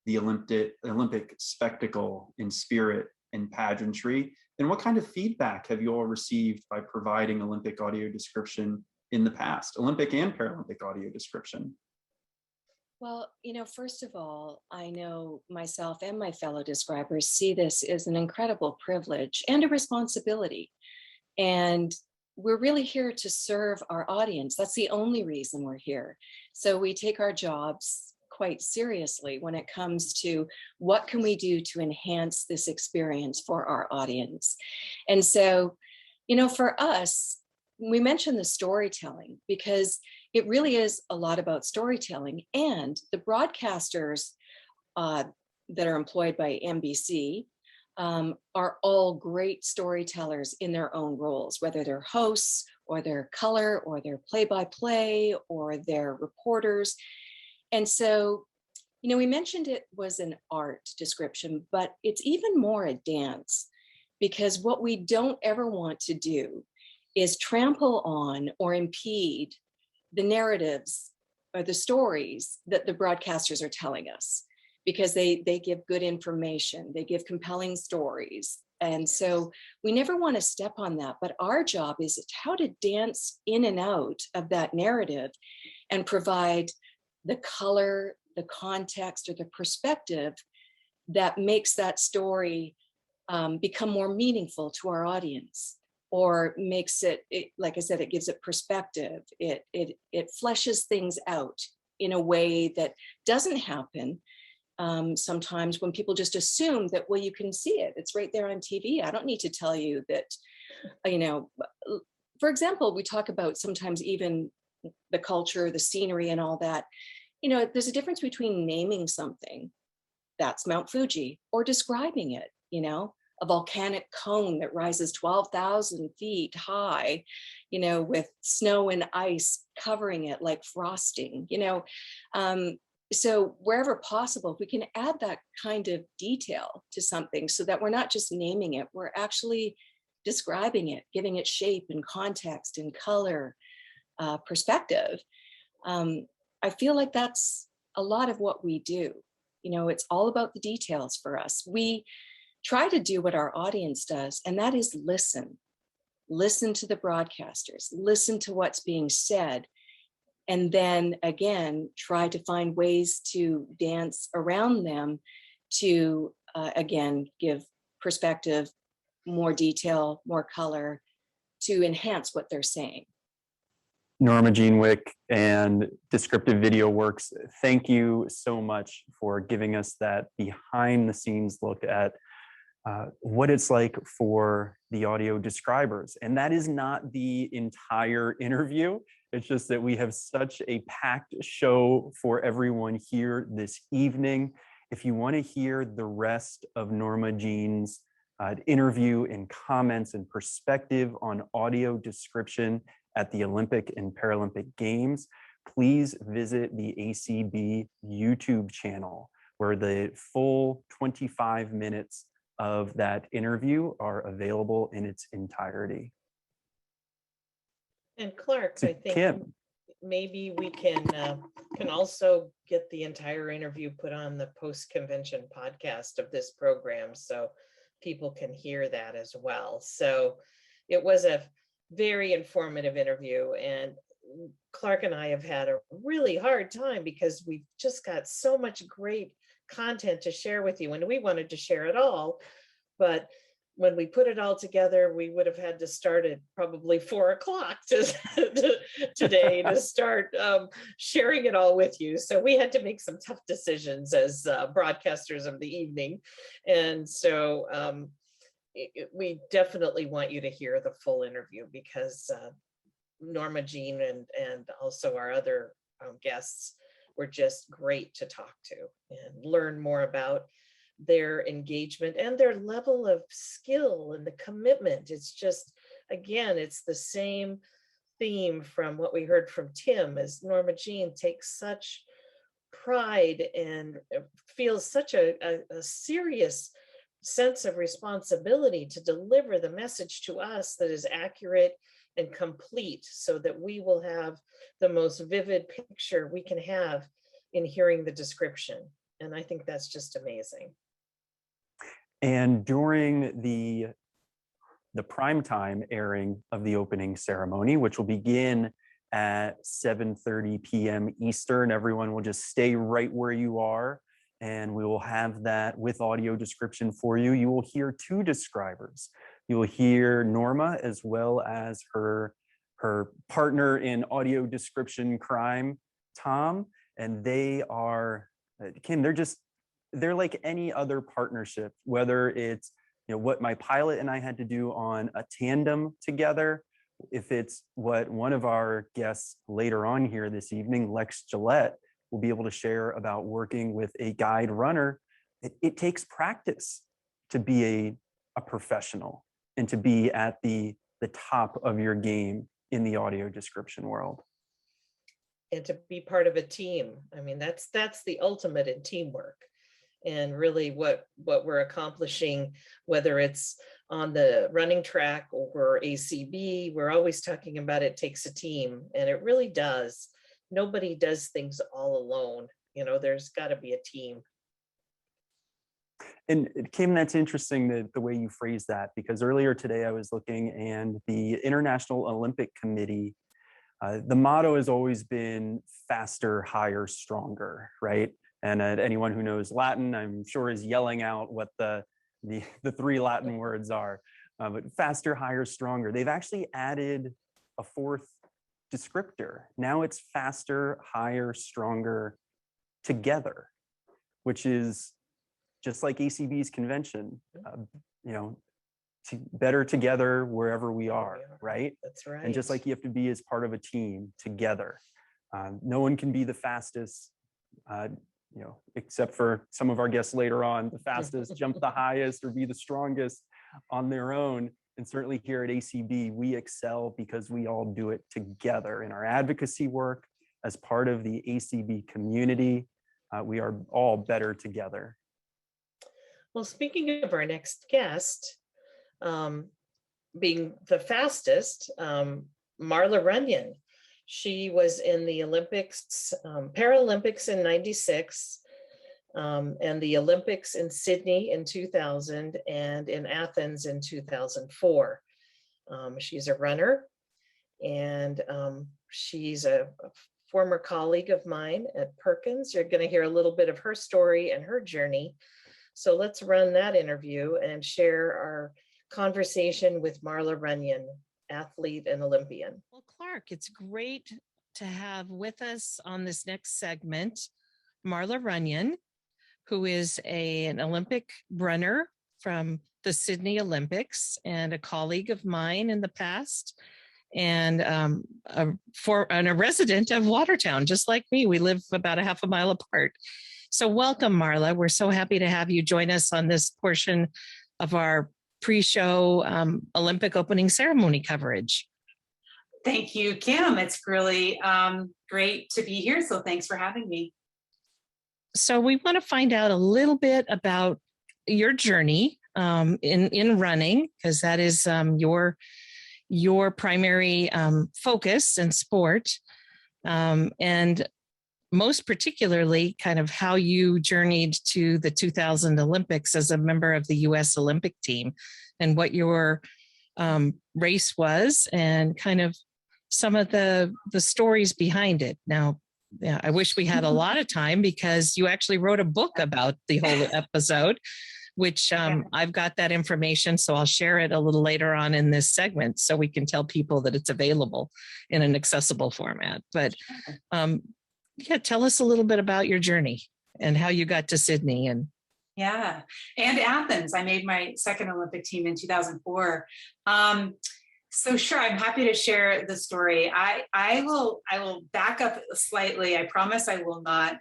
S4: the Olympic spectacle in spirit and pageantry? And what kind of feedback have you all received by providing Olympic audio description in the past, Olympic and Paralympic audio description?
S5: Well, first of all, I know myself and my fellow describers see this as an incredible privilege and a responsibility. And we're really here to serve our audience. That's the only reason we're here. So we take our jobs quite seriously when it comes to what can we do to enhance this experience for our audience. And so, for us, we mentioned the storytelling because it really is a lot about storytelling, and the broadcasters that are employed by NBC are all great storytellers in their own roles, whether they're hosts or they're color or they're play-by-play or they're reporters. And so, we mentioned it was an art description, but it's even more a dance, because what we don't ever want to do is trample on or impede the narratives or the stories that the broadcasters are telling us, because they give good information, they give compelling stories. And so we never want to step on that, but our job is how to dance in and out of that narrative and provide the color, the context, or the perspective that makes that story become more meaningful to our audience, or makes it, like I said, it gives it perspective. It fleshes things out in a way that doesn't happen sometimes when people just assume that, well, you can see it, it's right there on TV. I don't need to tell you that, for example, we talk about sometimes even the culture, the scenery and all that. There's a difference between naming something, that's Mount Fuji, or describing it, a volcanic cone that rises 12,000 feet high, with snow and ice covering it like frosting, so wherever possible, if we can add that kind of detail to something so that we're not just naming it, we're actually describing it, giving it shape and context and color, perspective. I feel like that's a lot of what we do. It's all about the details for us. We try to do what our audience does, and that is listen to the broadcasters, listen to what's being said, and then again, try to find ways to dance around them to, again, give perspective, more detail, more color to enhance what they're saying.
S1: Norma Jeanwick and Descriptive Video Works, thank you so much for giving us that behind the scenes look at what it's like for the audio describers. And that is not the entire interview. It's just that we have such a packed show for everyone here this evening. If you want to hear the rest of Norma Jean's interview and comments and perspective on audio description at the Olympic and Paralympic Games, please visit the ACB YouTube channel, where the full 25 minutes of that interview are available in its entirety.
S2: And Clark,
S1: So
S2: I think
S1: Kim,
S2: maybe we can also get the entire interview put on the post-convention podcast of this program, so people can hear that as well. So it was a very informative interview, and Clark and I have had a really hard time because we've just got so much great content to share with you, and we wanted to share it all, but when we put it all together, we would have had to start at probably 4 o'clock today to start sharing it all with you. So we had to make some tough decisions as broadcasters of the evening. And so we definitely want you to hear the full interview, because Norma Jean and also our other guests were just great to talk to and learn more about their engagement and their level of skill and the commitment. It's just, again, it's the same theme from what we heard from Tim, as Norma Jean takes such pride and feels such a serious sense of responsibility to deliver the message to us that is accurate and complete, so that we will have the most vivid picture we can have in hearing the description. And I think that's just amazing.
S1: and during the primetime airing of the opening ceremony, which will begin at 7:30 p.m. Eastern, everyone will just stay right where you are, and we will have that with audio description for you. You will hear 2 describers. You will hear Norma as well as her partner in audio description crime, Tom, and they are, Kim, they're like any other partnership, whether it's, you know, what my pilot and I had to do on a tandem together, if it's what one of our guests later on here this evening, Lex Gillette, will be able to share about working with a guide runner. It takes practice to be a professional and to be at the top of your game in the audio description world.
S2: And to be part of a team. I mean, that's the ultimate in teamwork. And really what we're accomplishing, whether it's on the running track or ACB, we're always talking about it takes a team, and it really does. Nobody does things all alone. You know, there's got to be a team.
S1: And Kim, that's interesting the way you phrase that, because earlier today I was looking, and the International Olympic Committee, the motto has always been faster, higher, stronger, right? And anyone who knows Latin, I'm sure, is yelling out what the 3 Latin words are. But faster, higher, stronger. They've actually added a 4th descriptor. Now it's faster, higher, stronger together, which is just like ACB's convention, you know, better together wherever we are, right?
S2: That's right.
S1: And just like you have to be as part of a team together. No one can be the fastest, you know, except for some of our guests later on, the fastest, jump the highest, or be the strongest on their own. And certainly here at ACB, we excel because we all do it together in our advocacy work as part of the ACB community. We are all better together.
S2: Well, speaking of our next guest, being the fastest, Marla Runyon. She was in the Olympics, Paralympics in '96, and the Olympics in Sydney in 2000, and in Athens in 2004. She's a runner, and she's a former colleague of mine at Perkins. You're going to hear a little bit of her story and her journey. So let's run that interview and share our conversation with Marla Runyan, athlete and Olympian.
S6: Well, Clark, it's great to have with us on this next segment, Marla Runyon, who is an Olympic runner from the Sydney Olympics and a colleague of mine in the past, and a resident of Watertown, just like me. We live about a half a mile apart. So welcome, Marla. We're so happy to have you join us on this portion of our pre-show Olympic opening ceremony coverage.
S7: Thank you, Kim. It's really great to be here. So thanks for having me.
S6: So we want to find out a little bit about your journey in running, because that is your primary focus in sport, and most particularly kind of how you journeyed to the 2000 Olympics as a member of the US Olympic team, and what your race was, and kind of some of the stories behind it. Now, yeah, I wish we had a lot of time, because you actually wrote a book about the whole episode, which I've got that information, so I'll share it a little later on in this segment so we can tell people that it's available in an accessible format. But yeah, tell us a little bit about your journey and how you got to Sydney. And
S7: Athens. I made my second Olympic team in 2004. So sure, I'm happy to share the story. I will back up slightly. I promise I will not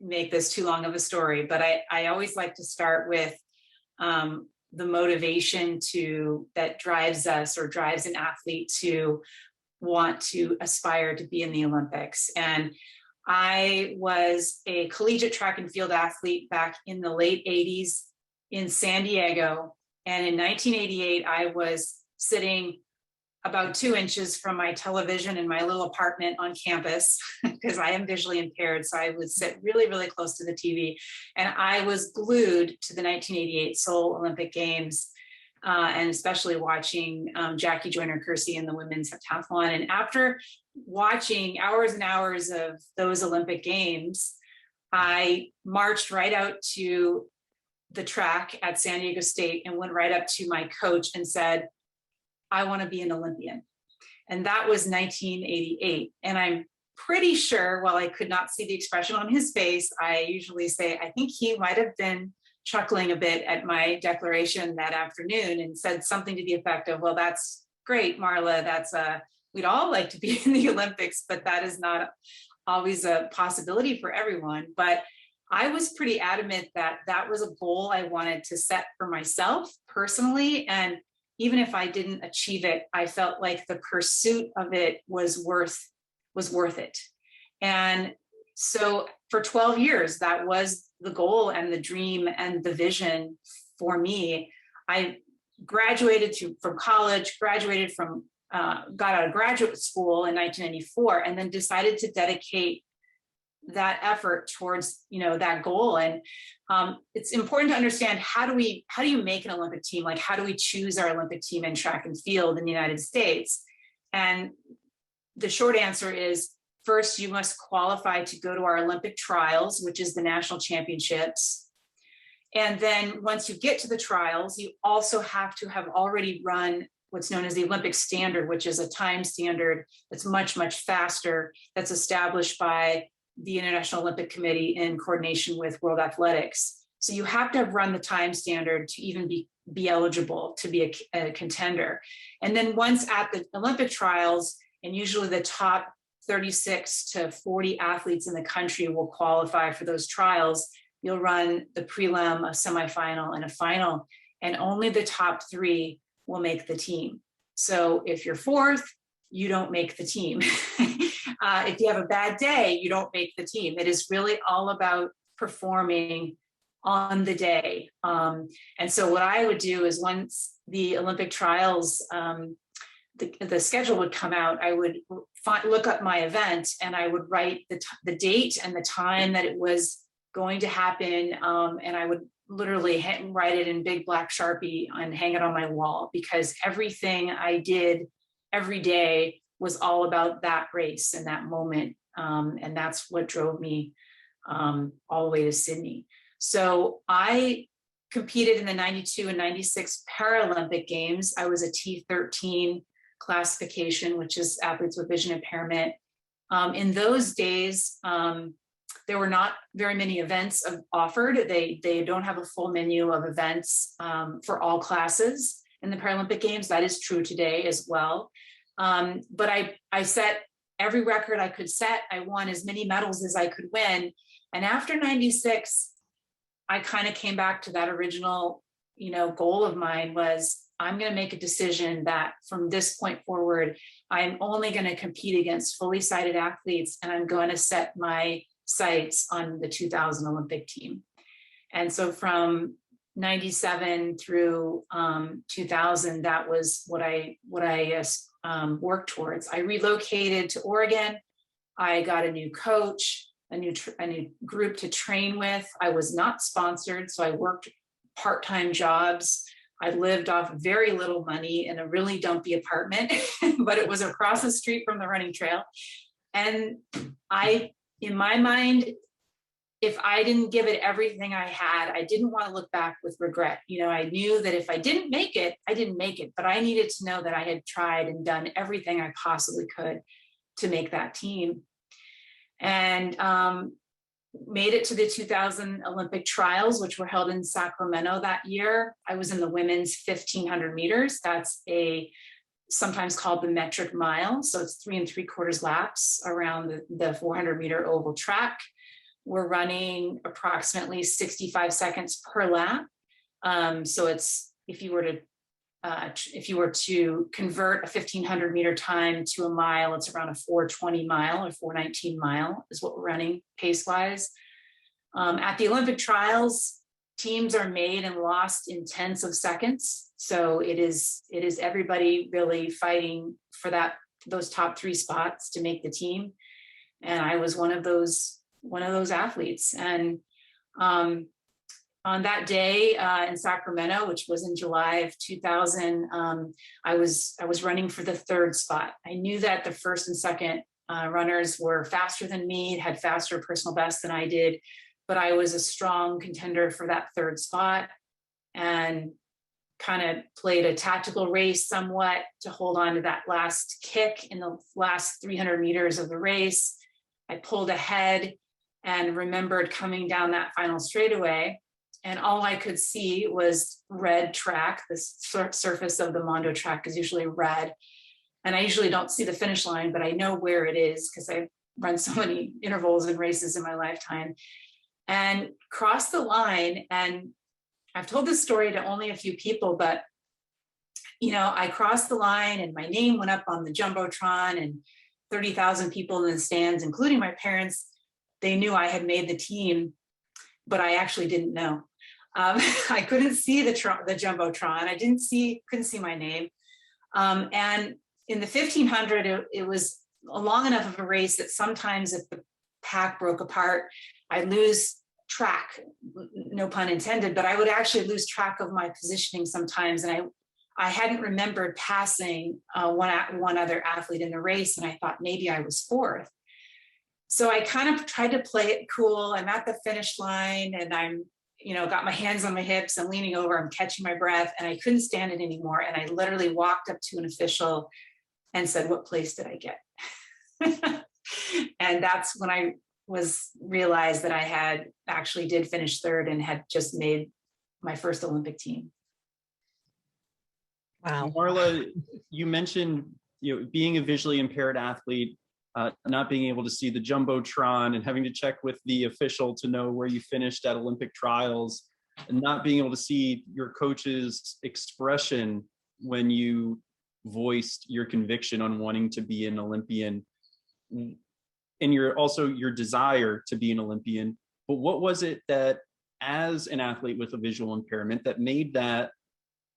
S7: make this too long of a story, but I always like to start with the motivation that drives us, or drives an athlete to want to aspire to be in the Olympics. And I was a collegiate track and field athlete back in the late 80s in San Diego. And in 1988, I was sitting about 2 inches from my television in my little apartment on campus, because I am visually impaired. So I would sit really, really close to the TV. And I was glued to the 1988 Seoul Olympic Games, and especially watching Jackie Joyner-Kersee in the women's heptathlon. And after watching hours and hours of those Olympic Games, I marched right out to the track at San Diego State and went right up to my coach and said, I want to be an Olympian. And that was 1988. And I'm pretty sure, while I could not see the expression on his face, I usually say, I think he might have been chuckling a bit at my declaration that afternoon, and said something to the effect of, well, that's great, Marla. We'd all like to be in the Olympics, but that is not always a possibility for everyone. But I was pretty adamant that that was a goal I wanted to set for myself personally. And even if I didn't achieve it, I felt like the pursuit of it was worth it. And so for 12 years, that was the goal and the dream and the vision for me. I graduated from college, got out of graduate school in 1994, and then decided to dedicate that effort towards that goal. And it's important to understand, how do you make an Olympic team? Like, how do we choose our Olympic team in track and field in the United States? And the short answer is, first, you must qualify to go to our Olympic trials, which is the national championships. And then once you get to the trials, you also have to have already run what's known as the Olympic standard, which is a time standard that's much, much faster, that's established by the International Olympic Committee in coordination with World Athletics. So you have to have run the time standard to even be eligible to be a contender. And then once at the Olympic trials, and usually the top 36 to 40 athletes in the country will qualify for those trials, you'll run the prelim, a semifinal, and a final, and only the top 3 will make the team. So if you're 4th, you don't make the team. If you have a bad day, you don't make the team. It is really all about performing on the day. And so what I would do is, once the Olympic trials, the schedule would come out, I would look up my event, and I would write the date and the time that it was going to happen. And I would literally write it in big black Sharpie and hang it on my wall, because everything I did every day was all about that race and that moment. And that's what drove me all the way to Sydney. So I competed in the 92 and 96 Paralympic Games. I was a T13 classification, which is athletes with vision impairment. In those days, there were not very many events offered. They don't have a full menu of events for all classes in the Paralympic Games. That is true today as well. But I set every record I could set. I won as many medals as I could win. And after 96, I kind of came back to that original, goal of mine was I'm going to make a decision that from this point forward, I'm only going to compete against fully sighted athletes, and I'm going to set my sights on the 2000 Olympic team. And so from 97 through 2000, that was what I worked towards. I relocated to Oregon. I got a new coach, a new group to train with. I was not sponsored, so I worked part-time jobs. I lived off very little money in a really dumpy apartment, but it was across the street from the running trail. And in my mind, if I didn't give it everything I had, I didn't want to look back with regret. I knew that if I didn't make it, I didn't make it, but I needed to know that I had tried and done everything I possibly could to make that team. And made it to the 2000 Olympic trials, which were held in Sacramento that year. I was in the women's 1500 meters. That's sometimes called the metric mile. So it's 3 3/4 laps around the 400 meter oval track. We're running approximately 65 seconds per lap. So it's, if you were to convert a 1500 meter time to a mile, it's around a 420 mile or 419 mile is what we're running pace wise. At the Olympic trials, teams are made and lost in tenths of seconds. So it is everybody really fighting for those top 3 spots to make the team. And I was one of those athletes. And on that day in Sacramento, which was in July of 2000, I was running for the 3rd spot. I knew that the 1st and 2nd runners were faster than me, had faster personal bests than I did, but I was a strong contender for that 3rd spot, and kind of played a tactical race somewhat to hold on to that last kick in the last 300 meters of the race. I pulled ahead and remembered coming down that final straightaway, and all I could see was red track. The surface of the Mondo track is usually red. And I usually don't see the finish line, but I know where it is because I've run so many intervals and races in my lifetime. And crossed the line. And I've told this story to only a few people, but I crossed the line and my name went up on the Jumbotron, and 30,000 people in the stands, including my parents. They knew I had made the team, but I actually didn't know. I couldn't see the Jumbotron. I couldn't see my name. And in the 1500, it was a long enough of a race that sometimes if the pack broke apart, I'd lose track, no pun intended, but I would actually lose track of my positioning sometimes. And I hadn't remembered passing one other athlete in the race, and I thought maybe I was 4th. So I kind of tried to play it cool. I'm at the finish line and I'm, got my hands on my hips and leaning over, I'm catching my breath, and I couldn't stand it anymore. And I literally walked up to an official and said, "What place did I get?" And that's when I realized that I had actually did finish 3rd and had just made my first Olympic team.
S6: Wow.
S4: Marla, you mentioned, being a visually impaired athlete, not being able to see the Jumbotron and having to check with the official to know where you finished at Olympic trials, and not being able to see your coach's expression when you voiced your conviction on wanting to be an Olympian, and your desire to be an Olympian. But what was it that, as an athlete with a visual impairment, that made that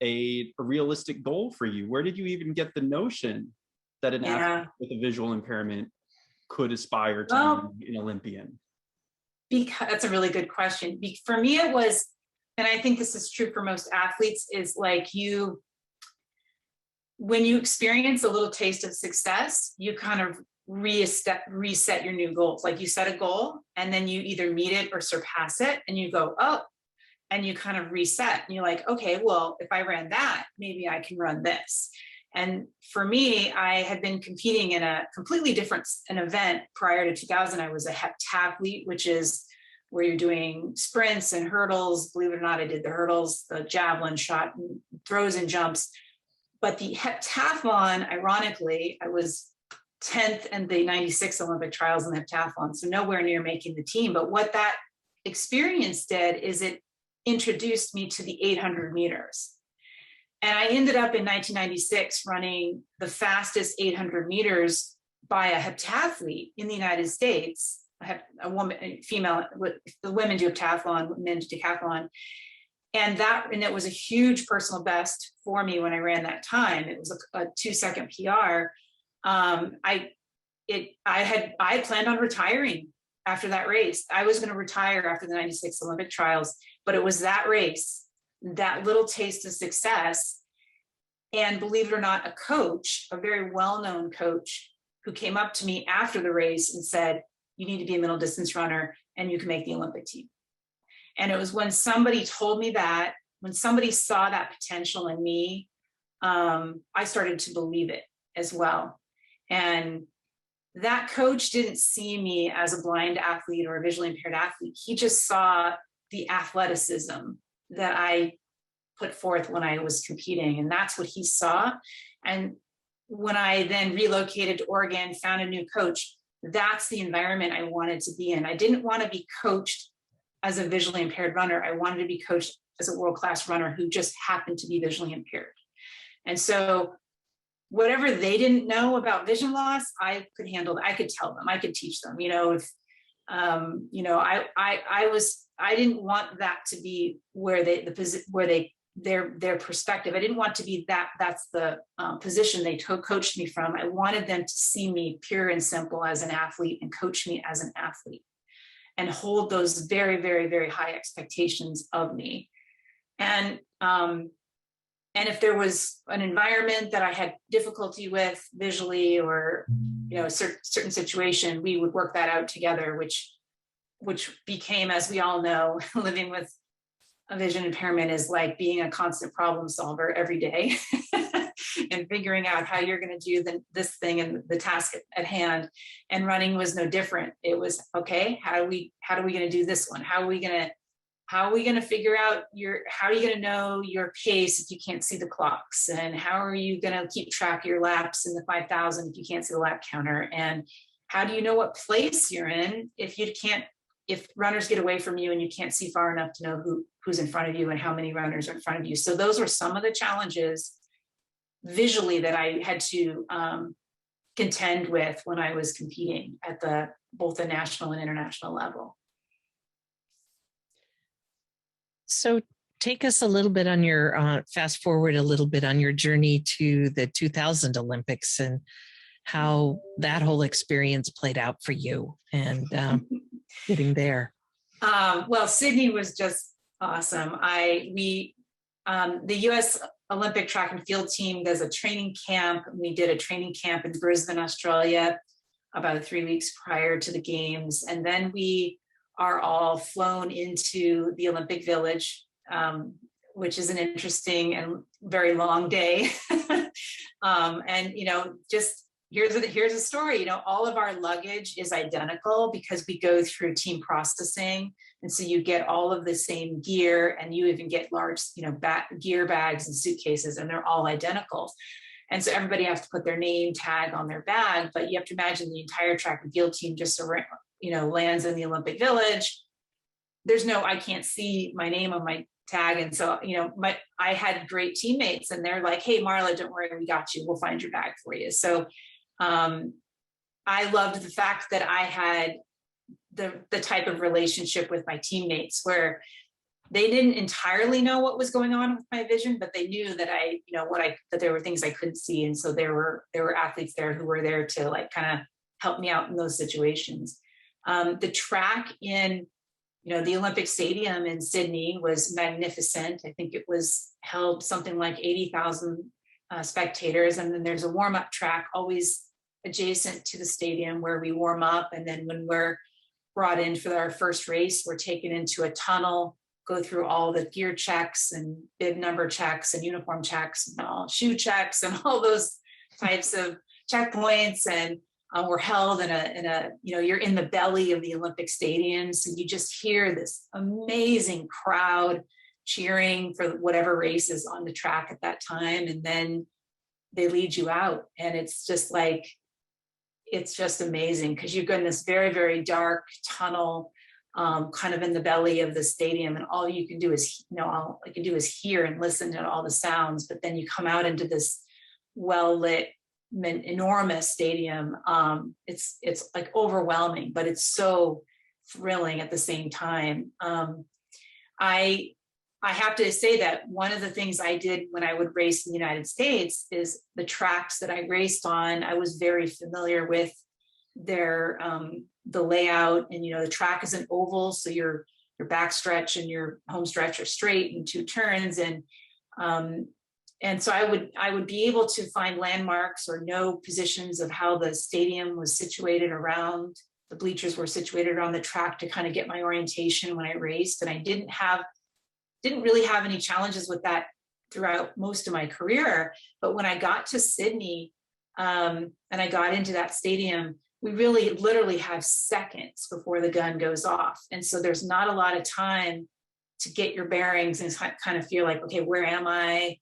S4: a realistic goal for you? Where did you even get the notion that an athlete with a visual impairment could aspire to be an Olympian?
S7: Because that's a really good question. For me, it was, and I think this is true for most athletes, is like when you experience a little taste of success, you kind of reset your new goals. Like you set a goal and then you either meet it or surpass it, and you go, oh, and you kind of reset. And you're like, okay, well, if I ran that, maybe I can run this. And for me, I had been competing in a completely different event prior to 2000. I was a heptathlete, which is where you're doing sprints and hurdles. Believe it or not, I did the hurdles, the javelin, shot, and throws and jumps. But the heptathlon, ironically, I was 10th in the 96 Olympic trials in the heptathlon, so nowhere near making the team. But what that experience did is it introduced me to the 800 meters. And I ended up in 1996 running the fastest 800 meters by a heptathlete in the United States. I have a woman, a female, the women do heptathlon, men do decathlon. And it was a huge personal best for me when I ran that time. It was a 2-second PR. I planned on retiring after that race. I was going to retire after the 96 Olympic trials, but it was that race, that little taste of success. And believe it or not, a coach, a very well-known coach, who came up to me after the race and said, you need to be a middle distance runner and you can make the Olympic team. And it was when somebody told me that, when somebody saw that potential in me, I started to believe it as well. And that coach didn't see me as a blind athlete or a visually impaired athlete. He just saw the athleticism that I put forth when I was competing. And that's what he saw. And when I then relocated to Oregon, found a new coach, that's the environment I wanted to be in. I didn't want to be coached as a visually impaired runner. I wanted to be coached as a world-class runner who just happened to be visually impaired. And so whatever they didn't know about vision loss, I could handle. I could tell them, I could teach them, if, I didn't want that to be where their perspective. I didn't want to be that's the position they coached me from. I wanted them to see me pure and simple as an athlete and coach me as an athlete and hold those very, very, very high expectations of me. And if there was an environment that I had difficulty with visually or, a certain situation, we would work that out together, which became, as we all know, living with a vision impairment is like being a constant problem solver every day and figuring out how you're going to do this thing and the task at hand. And running was no different. It was, okay, how are we going to do this one? How are we going to figure out how are you going to know your pace if you can't see the clocks? And how are you going to keep track of your laps in the 5,000 if you can't see the lap counter? And how do you know what place you're in if runners get away from you and you can't see far enough to know who's in front of you and how many runners are in front of you? So those were some of the challenges visually that I had to contend with when I was competing at both the national and international level.
S6: So take us a little bit on your, fast forward a little bit on your journey to the 2000 Olympics and how that whole experience played out for you and getting there.
S7: Well, Sydney was just awesome. The U.S. Olympic track and field team does a training camp. We did a training camp in Brisbane, Australia, about 3 weeks prior to the games. And then we are all flown into the Olympic Village, which is an interesting and very long day. And, just here's a story, all of our luggage is identical because we go through team processing. And so you get all of the same gear and you even get large, gear bags and suitcases, and they're all identical. And so everybody has to put their name tag on their bag, but you have to imagine the entire track and field team just lands in the Olympic Village. I can't see my name on my tag. And so, I had great teammates and they're like, hey, Marla, don't worry, we got you. We'll find your bag for you. So I loved the fact that I had the type of relationship with my teammates where they didn't entirely know what was going on with my vision, but they knew that that there were things I couldn't see. And so there were athletes there who were there to kind of help me out in those situations. The track in, the Olympic Stadium in Sydney was magnificent. I think it was held something like 80,000 spectators. And then there's a warm-up track always adjacent to the stadium where we warm up. And then when we're brought in for our first race, we're taken into a tunnel, go through all the gear checks and bib number checks and uniform checks and all shoe checks and all those types of checkpoints. And we're held in a, you're in the belly of the Olympic Stadium. So you just hear this amazing crowd cheering for whatever race is on the track at that time. And then they lead you out. And it's just like, it's just amazing because you go in this very, very dark tunnel, kind of in the belly of the stadium. And all you can do is, all I can do is hear and listen to all the sounds. But then you come out into this well-lit, enormous stadium. It's like overwhelming, but it's so thrilling at the same time. I have to say that one of the things I did when I would race in the United States is the tracks that I raced on, I was very familiar with their the layout. And the track is an oval, so your backstretch and your home stretch are straight in 2 turns. And so I would be able to find landmarks or know positions of how the stadium was situated around, the bleachers were situated around the track to kind of get my orientation when I raced. And I didn't really have any challenges with that throughout most of my career. But when I got to Sydney and I got into that stadium, we really literally have seconds before the gun goes off. And so there's not a lot of time to get your bearings and kind of feel like, okay, where am I?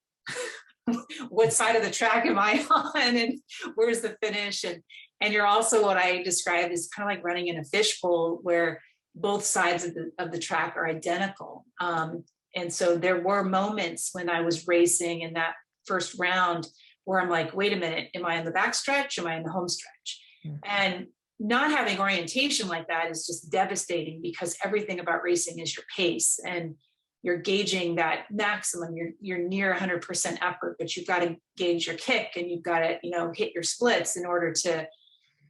S7: What side of the track am I on? And where's the finish? And you're also, what I described is kind of like running in a fishbowl where both sides of the track are identical. And so there were moments when I was racing in that first round where I'm like, wait a minute, am I in the back stretch? Am I in the home stretch? Mm-hmm. And not having orientation like that is just devastating because everything about racing is your pace and you're gauging that maximum. You're near 100% effort, but you've got to gauge your kick and you've got to, hit your splits in order to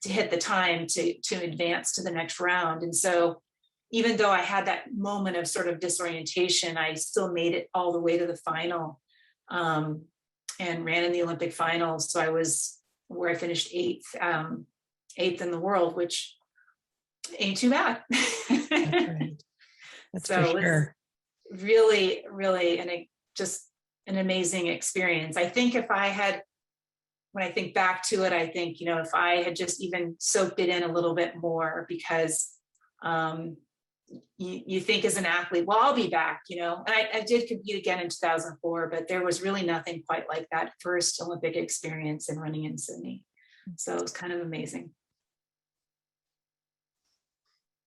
S7: hit the time to advance to the next round. And so even though I had that moment of sort of disorientation, I still made it all the way to the final and ran in the Olympic finals. So I was where I finished eighth in the world, which ain't too bad.
S6: That's right. That's
S7: so
S6: for sure.
S7: It's really, really just an amazing experience. I think when I think back to it, I think, if I had just even soaked it in a little bit more, because you think as an athlete, well, I'll be back, and I did compete again in 2004, but there was really nothing quite like that first Olympic experience in running in Sydney. So it was kind of amazing.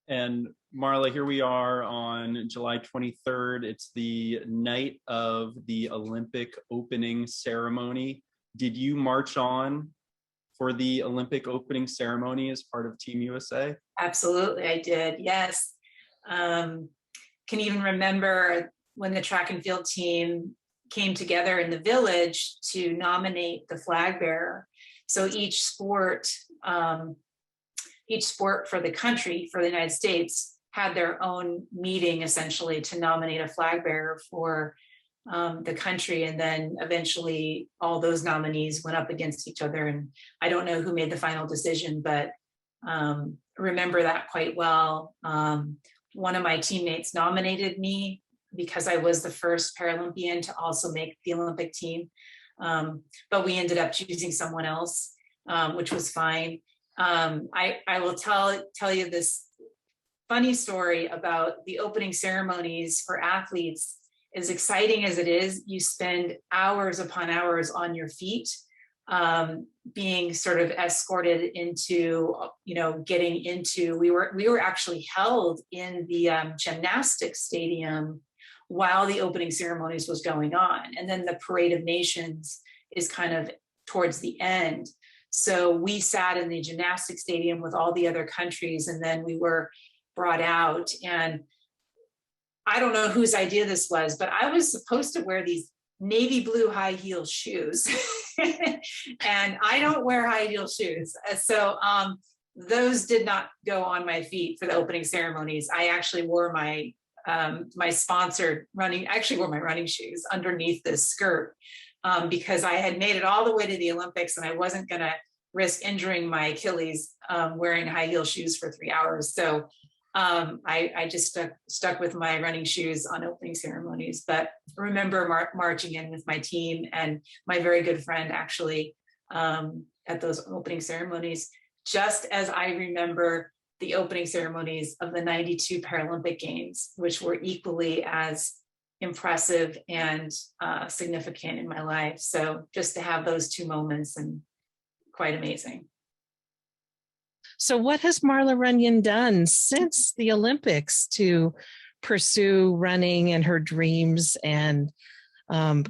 S4: And Marla, here we are on July 23rd. It's the night of the Olympic Opening Ceremony. Did you march on for the Olympic Opening Ceremony as part of Team USA? Absolutely, I did, yes. Can even remember when the track and field team came together in the village to nominate the flag bearer. So each sport for the country, for the United States, had their own meeting essentially to nominate a flag bearer for the country. And then eventually all those nominees went up against each other. And I don't know who made the final decision, but remember that quite well. One of my teammates nominated me because I was the first Paralympian to also make the Olympic team. But we ended up choosing someone else, which was fine. I will tell you this funny story about the opening ceremonies for athletes. As exciting as it is, you spend hours upon hours on your feet, being sort of escorted into, getting into, we were actually held in the gymnastics stadium while the opening ceremonies was going on. And then the Parade of Nations is kind of towards the end. So we sat in the gymnastics stadium with all the other countries, and then we were brought out. And I don't know whose idea this was, but I was supposed to wear these navy blue high heel shoes. And I don't wear high heel shoes. So those did not go on my feet for the opening ceremonies. I actually wore my sponsored running, wore my running shoes underneath this skirt because I had made it all the way to the Olympics and I wasn't going to
S7: risk injuring my Achilles wearing high heel shoes for 3 hours. So I just stuck with my running shoes on opening ceremonies, but remember marching in with my team and my very good friend actually at those opening ceremonies, just as I remember the opening ceremonies of the 92 Paralympic Games, which were equally as impressive and significant in my life. So just to have those two moments and quite amazing.
S6: So what has Marla Runyon done since the Olympics to pursue running and her dreams and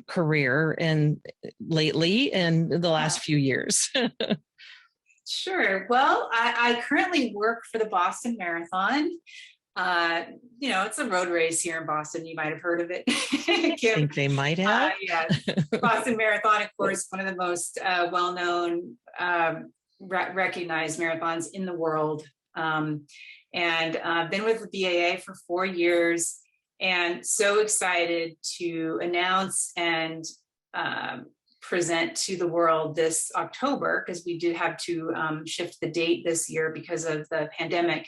S6: career and lately and the last few years?
S7: Sure. Well, I currently work for the Boston Marathon. It's a road race here in Boston. You might have heard of it.
S6: I think they might have.
S7: Yeah. Boston Marathon, of course, one of the most well-known, recognized marathons in the world. And been with the BAA for 4 years and so excited to announce and present to the world this October, because we did have to shift the date this year because of the pandemic.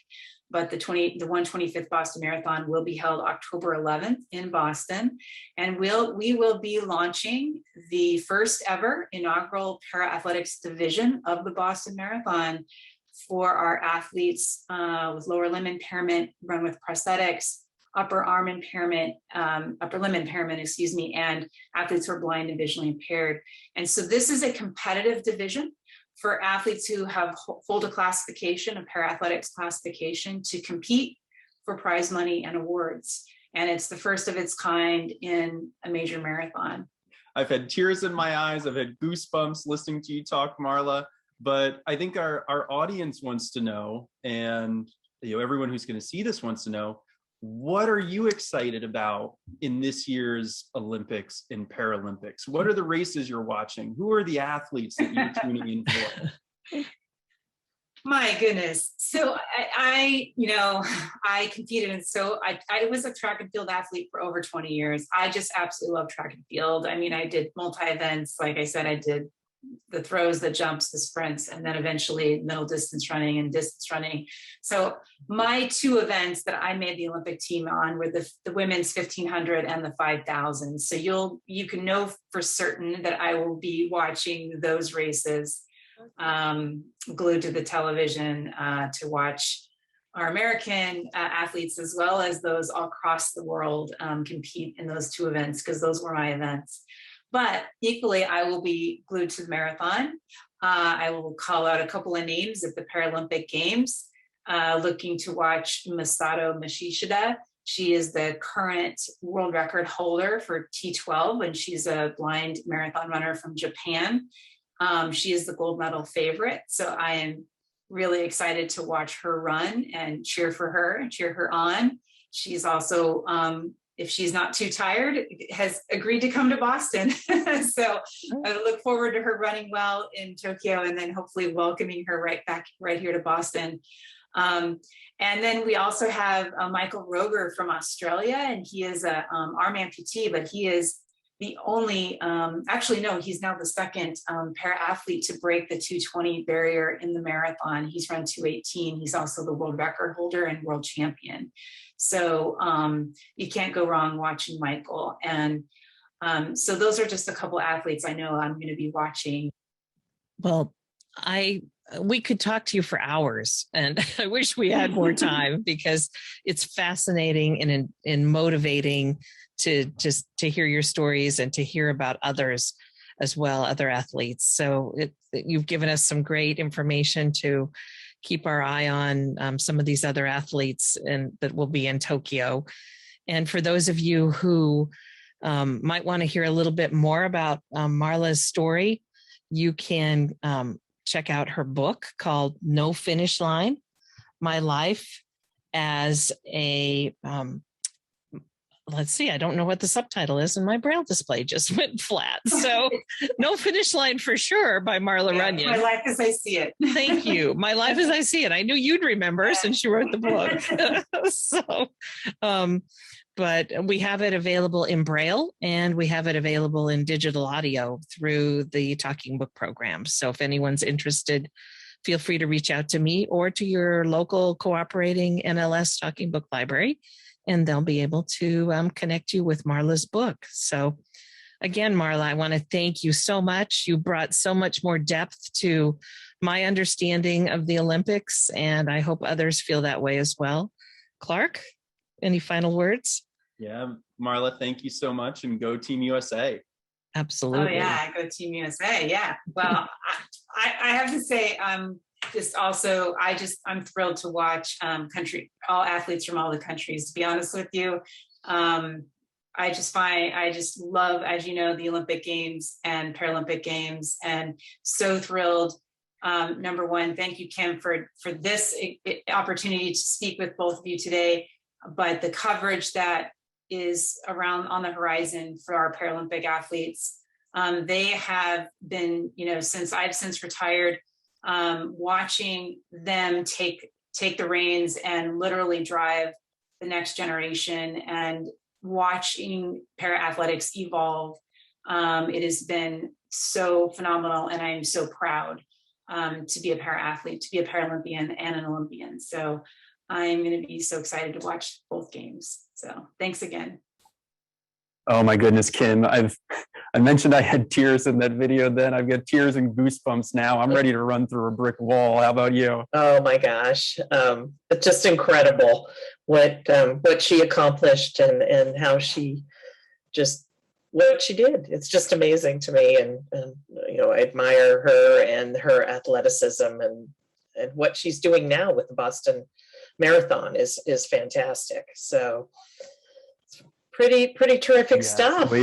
S7: But the 125th Boston Marathon will be held October 11th in Boston. And we will be launching the first ever inaugural para-athletics division of the Boston Marathon for our athletes with lower limb impairment, run with prosthetics, upper limb impairment, and athletes who are blind and visually impaired. And so this is a competitive division for athletes who hold a classification, a para-athletics classification, to compete for prize money and awards. And it's the first of its kind in a major marathon.
S4: I've had tears in my eyes. I've had goosebumps listening to you talk, Marla. But I think our audience wants to know, and everyone who's going to see this wants to know, what are you excited about in this year's Olympics and Paralympics? What are the races you're watching? Who are the athletes that you're tuning in for?
S7: My goodness. So I competed in, I was a track and field athlete for over 20 years. I just absolutely love track and field. I mean, I did multi-events. Like I said, I did the throws, the jumps, the sprints, and then eventually middle distance running and distance running. So my two events that I made the Olympic team on were the women's 1500 and the 5000. So you can know for certain that I will be watching those races, glued to the television to watch our American athletes as well as those all across the world compete in those two events, because those were my events. But equally, I will be glued to the marathon. I will call out a couple of names at the Paralympic Games, looking to watch Masato Mashishida. She is the current world record holder for T12, and she's a blind marathon runner from Japan. She is the gold medal favorite. So I am really excited to watch her run and cheer for her and cheer her on. She's also, if she's not too tired, has agreed to come to Boston. So I look forward to her running well in Tokyo and then hopefully welcoming her right back right here to Boston. And then we also have Michael Roger from Australia, and he is a arm amputee, but he is the only, he's now the second para-athlete to break the 220 barrier in the marathon. He's run 218. He's also the world record holder and world champion. So you can't go wrong watching Michael. And so those are just a couple athletes I know I'm going to be watching.
S6: Well, we could talk to you for hours, and I wish we had more time because it's fascinating and motivating to hear your stories and to hear about others as well, other athletes. So you've given us some great information to keep our eye on some of these other athletes and that will be in Tokyo. And for those of you who might want to hear a little bit more about Marla's story, you can check out her book called No Finish Line: My Life as a, let's see, I don't know what the subtitle is, and my Braille display just went flat. So No Finish Line for sure by Marla Runyon.
S7: My Life as I See It.
S6: Thank you. My Life as I See It. I knew you'd remember since you wrote the book. So, but we have it available in Braille and we have it available in digital audio through the Talking Book program. So if anyone's interested, feel free to reach out to me or to your local cooperating NLS Talking Book library, and they'll be able to connect you with Marla's book. So again, Marla, I want to thank you so much. You brought so much more depth to my understanding of the Olympics, and I hope others feel that way as well. Clark, any final words?
S4: Yeah, Marla, thank you so much, and go Team USA.
S6: Absolutely.
S7: Oh yeah, go Team USA. Yeah. Well, I have to say, I'm thrilled to watch all athletes from all the countries. To be honest with you, I just love, as you know, the Olympic Games and Paralympic Games, and so thrilled. Number one, thank you, Kim, for this opportunity to speak with both of you today. But the coverage that is around on the horizon for our Paralympic athletes, they have been, since I've retired, watching them take the reins and literally drive the next generation, and watching para athletics evolve. It has been so phenomenal, and I am so proud to be a para athlete, to be a Paralympian and an Olympian. So I'm going to be so excited to watch both games. So thanks again.
S1: Oh my goodness, Kim. I mentioned I had tears in that video then. I've got tears and goosebumps now. I'm ready to run through a brick wall. How about you?
S2: Oh my gosh. It's just incredible what she accomplished and how she what she did. It's just amazing to me. And I admire her and her athleticism, and what she's doing now with the Boston Marathon is fantastic. So pretty terrific stuff.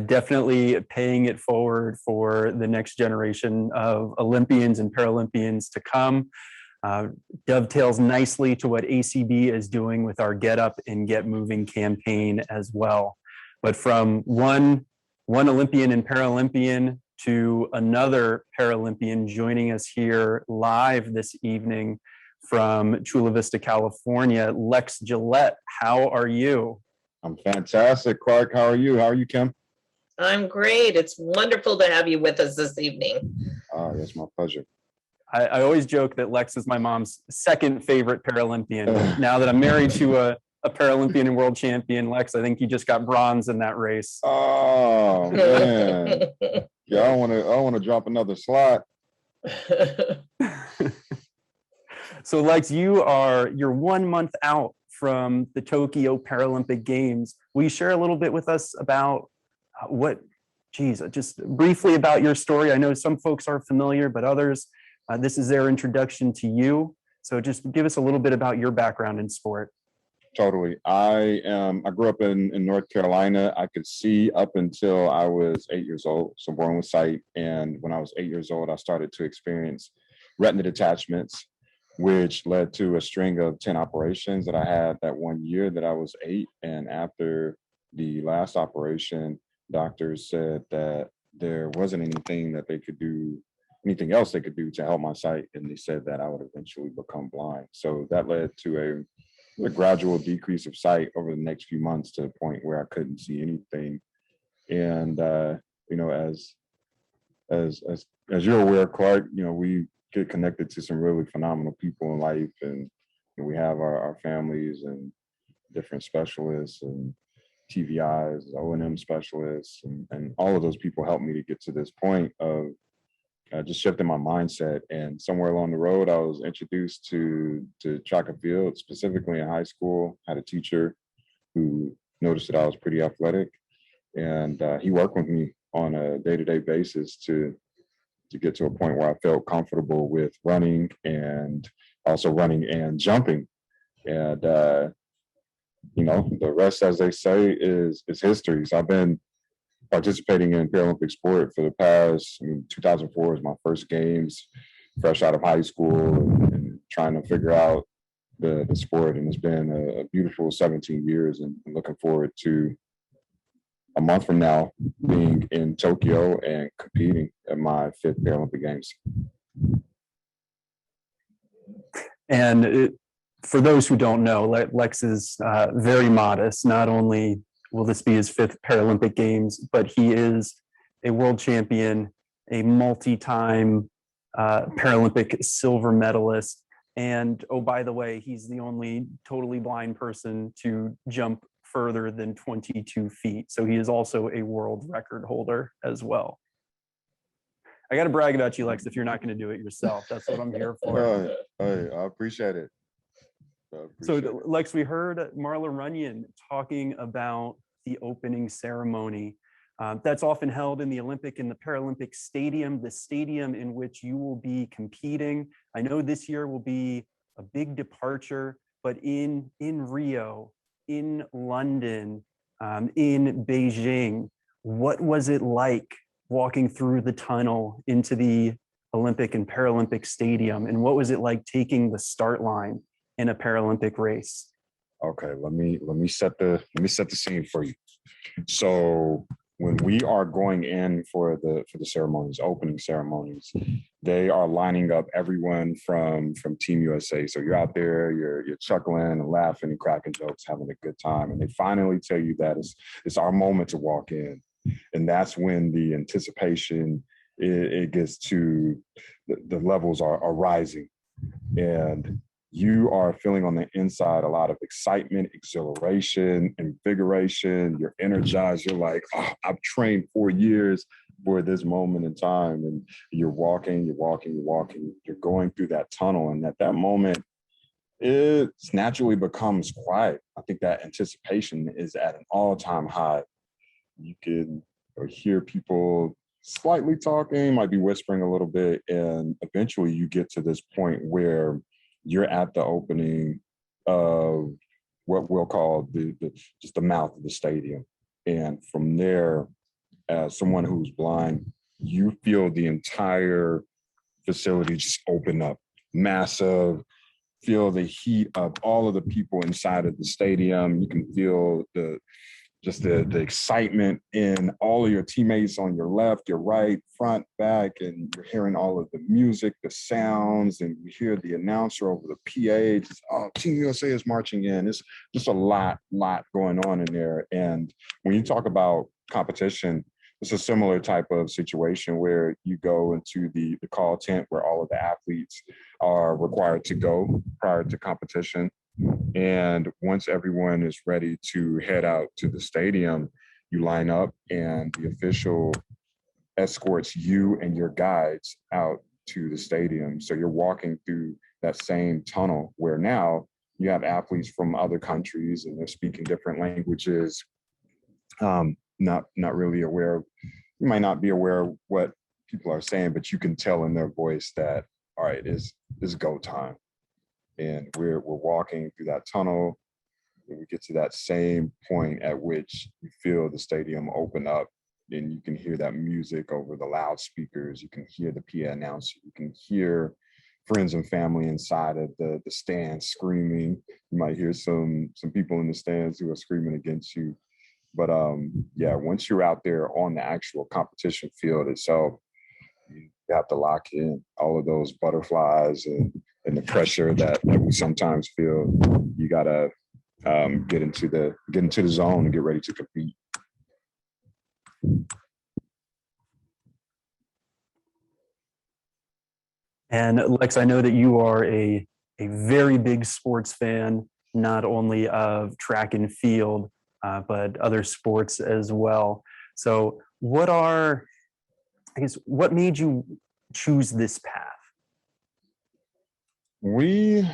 S1: Definitely paying it forward for the next generation of Olympians and Paralympians to come. Dovetails nicely to what ACB is doing with our Get Up and Get Moving campaign as well. But from one Olympian and Paralympian to another Paralympian joining us here live this evening from Chula Vista, California, Lex Gillette. How are you?
S8: I'm fantastic, Clark. How are you? How are you, Kim?
S2: I'm great. It's wonderful to have you with us this evening.
S8: Oh, it's my pleasure.
S1: I always joke that Lex is my mom's second favorite Paralympian. Now that I'm married to a Paralympian and world champion, Lex, I think you just got bronze in that race.
S8: Oh man, yeah, I want to drop another slot.
S1: So, Lex, you're 1 month out from the Tokyo Paralympic Games. Will you share a little bit with us about just briefly about your story? I know some folks are familiar, but others, this is their introduction to you. So just give us a little bit about your background in sport.
S8: Totally. I grew up in North Carolina. I could see up until I was 8 years old, so born with sight. And when I was 8 years old, I started to experience retina detachments, which led to a string of 10 operations that I had that 1 year that I was 8. And after the last operation, doctors said that there wasn't anything else they could do to help my sight. And they said that I would eventually become blind. So that led to a gradual decrease of sight over the next few months to the point where I couldn't see anything. And, as you're aware, Clark, we get connected to some really phenomenal people in life, and we have our families and different specialists and TVIs, O&M specialists, and all of those people helped me to get to this point of just shifting my mindset. And somewhere along the road, I was introduced to track and field, specifically in high school. I had a teacher who noticed that I was pretty athletic, and he worked with me on a day-to-day basis to get to a point where I felt comfortable with running and jumping. And, the rest, as they say, is history. So I've been participating in Paralympic sport for the past, 2004 was my first games, fresh out of high school, and trying to figure out the sport. And it's been a beautiful 17 years, and I'm looking forward to a month from now being in Tokyo and competing at my 5th Paralympic Games.
S1: And for those who don't know, Lex is very modest. Not only will this be his 5th Paralympic Games, but he is a world champion, a multi-time Paralympic silver medalist. And oh, by the way, he's the only totally blind person to jump further than 22 feet. So he is also a world record holder as well. I got to brag about you, Lex, if you're not going to do it yourself. That's what I'm here for.
S8: Hey, I appreciate it.
S1: So, Lex, we heard Marla Runyan talking about the opening ceremony. That's often held in the Olympic and the Paralympic Stadium, the stadium in which you will be competing. I know this year will be a big departure, but in Rio, in London, in Beijing, what was it like walking through the tunnel into the Olympic and Paralympic Stadium? And what was it like taking the start line in a Paralympic race?
S8: Okay, let me set the scene for you. So when we are going in for the ceremonies, opening ceremonies, they are lining up everyone from Team USA. So you're out there, you're chuckling and laughing and cracking jokes, having a good time, and they finally tell you that it's our moment to walk in, and that's when the anticipation it gets to the levels are rising, and you are feeling on the inside a lot of excitement, exhilaration, invigoration. You're energized. You're like, oh, I've trained 4 years for this moment in time. And you're walking. You're going through that tunnel. And at that moment, it naturally becomes quiet. I think that anticipation is at an all-time high. You can hear people slightly talking, might be whispering a little bit. And eventually you get to this point where you're at the opening of what we'll call just the mouth of the stadium. And from there, as someone who's blind, you feel the entire facility just open up, massive, feel the heat of all of the people inside of the stadium. You can feel the excitement in all of your teammates on your left, your right, front, back, and you're hearing all of the music, the sounds, and you hear the announcer over the PA. Just, oh, Team USA is marching in. It's just a lot going on in there. And when you talk about competition, it's a similar type of situation where you go into the call tent where all of the athletes are required to go prior to competition. And once everyone is ready to head out to the stadium, you line up and the official escorts you and your guides out to the stadium. So you're walking through that same tunnel where now you have athletes from other countries and they're speaking different languages, not really aware of, you might not be aware of what people are saying, but you can tell in their voice that, all right, it's go time. And we're walking through that tunnel, and we get to that same point at which you feel the stadium open up, and you can hear that music over the loudspeakers. You can hear the PA announcer. You can hear friends and family inside of the stands screaming. You might hear some people in the stands who are screaming against you. But yeah, once you're out there on the actual competition field itself, you have to lock in all of those butterflies and the pressure that we sometimes feel. You gotta get into the zone and get ready to compete.
S1: And Lex, I know that you are a very big sports fan, not only of track and field, but other sports as well. So what made you choose this path?
S8: We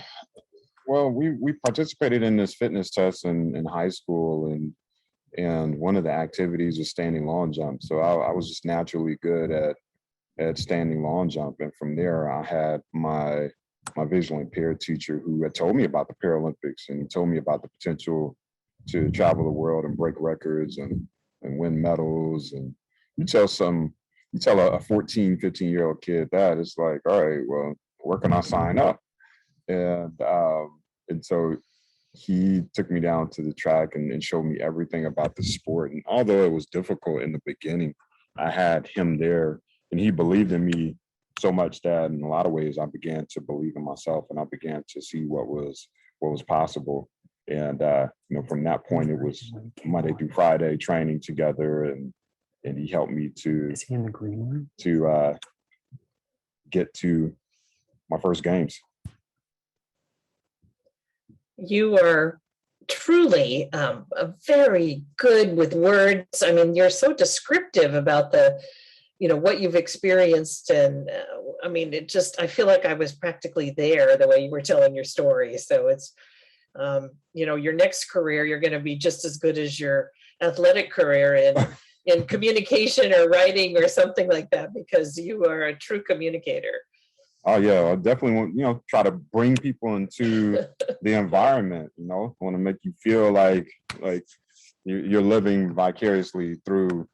S8: participated in this fitness test in high school, and one of the activities was standing long jump. So I was just naturally good at standing long jump, and from there I had my visually impaired teacher who had told me about the Paralympics, and he told me about the potential to travel the world and break records and win medals. And you tell a 14, 15-year-old kid that, it's like, all right, well, where can I sign up? And so he took me down to the track and showed me everything about the sport. And although it was difficult in the beginning, I had him there, and he believed in me so much that in a lot of ways I began to believe in myself, and I began to see what was what was possible. And from that point, it was Monday through Friday training together, and he helped me to
S1: Is he in the green room?
S8: To get to my first games.
S2: You are truly very good with words. I mean, you're so descriptive about what you've experienced. And I mean, I feel like I was practically there the way you were telling your story. So it's, your next career, you're going to be just as good as your athletic career in communication or writing or something like that, because you are a true communicator.
S8: Oh yeah, I definitely want, try to bring people into the environment, I want to make you feel like you're living vicariously through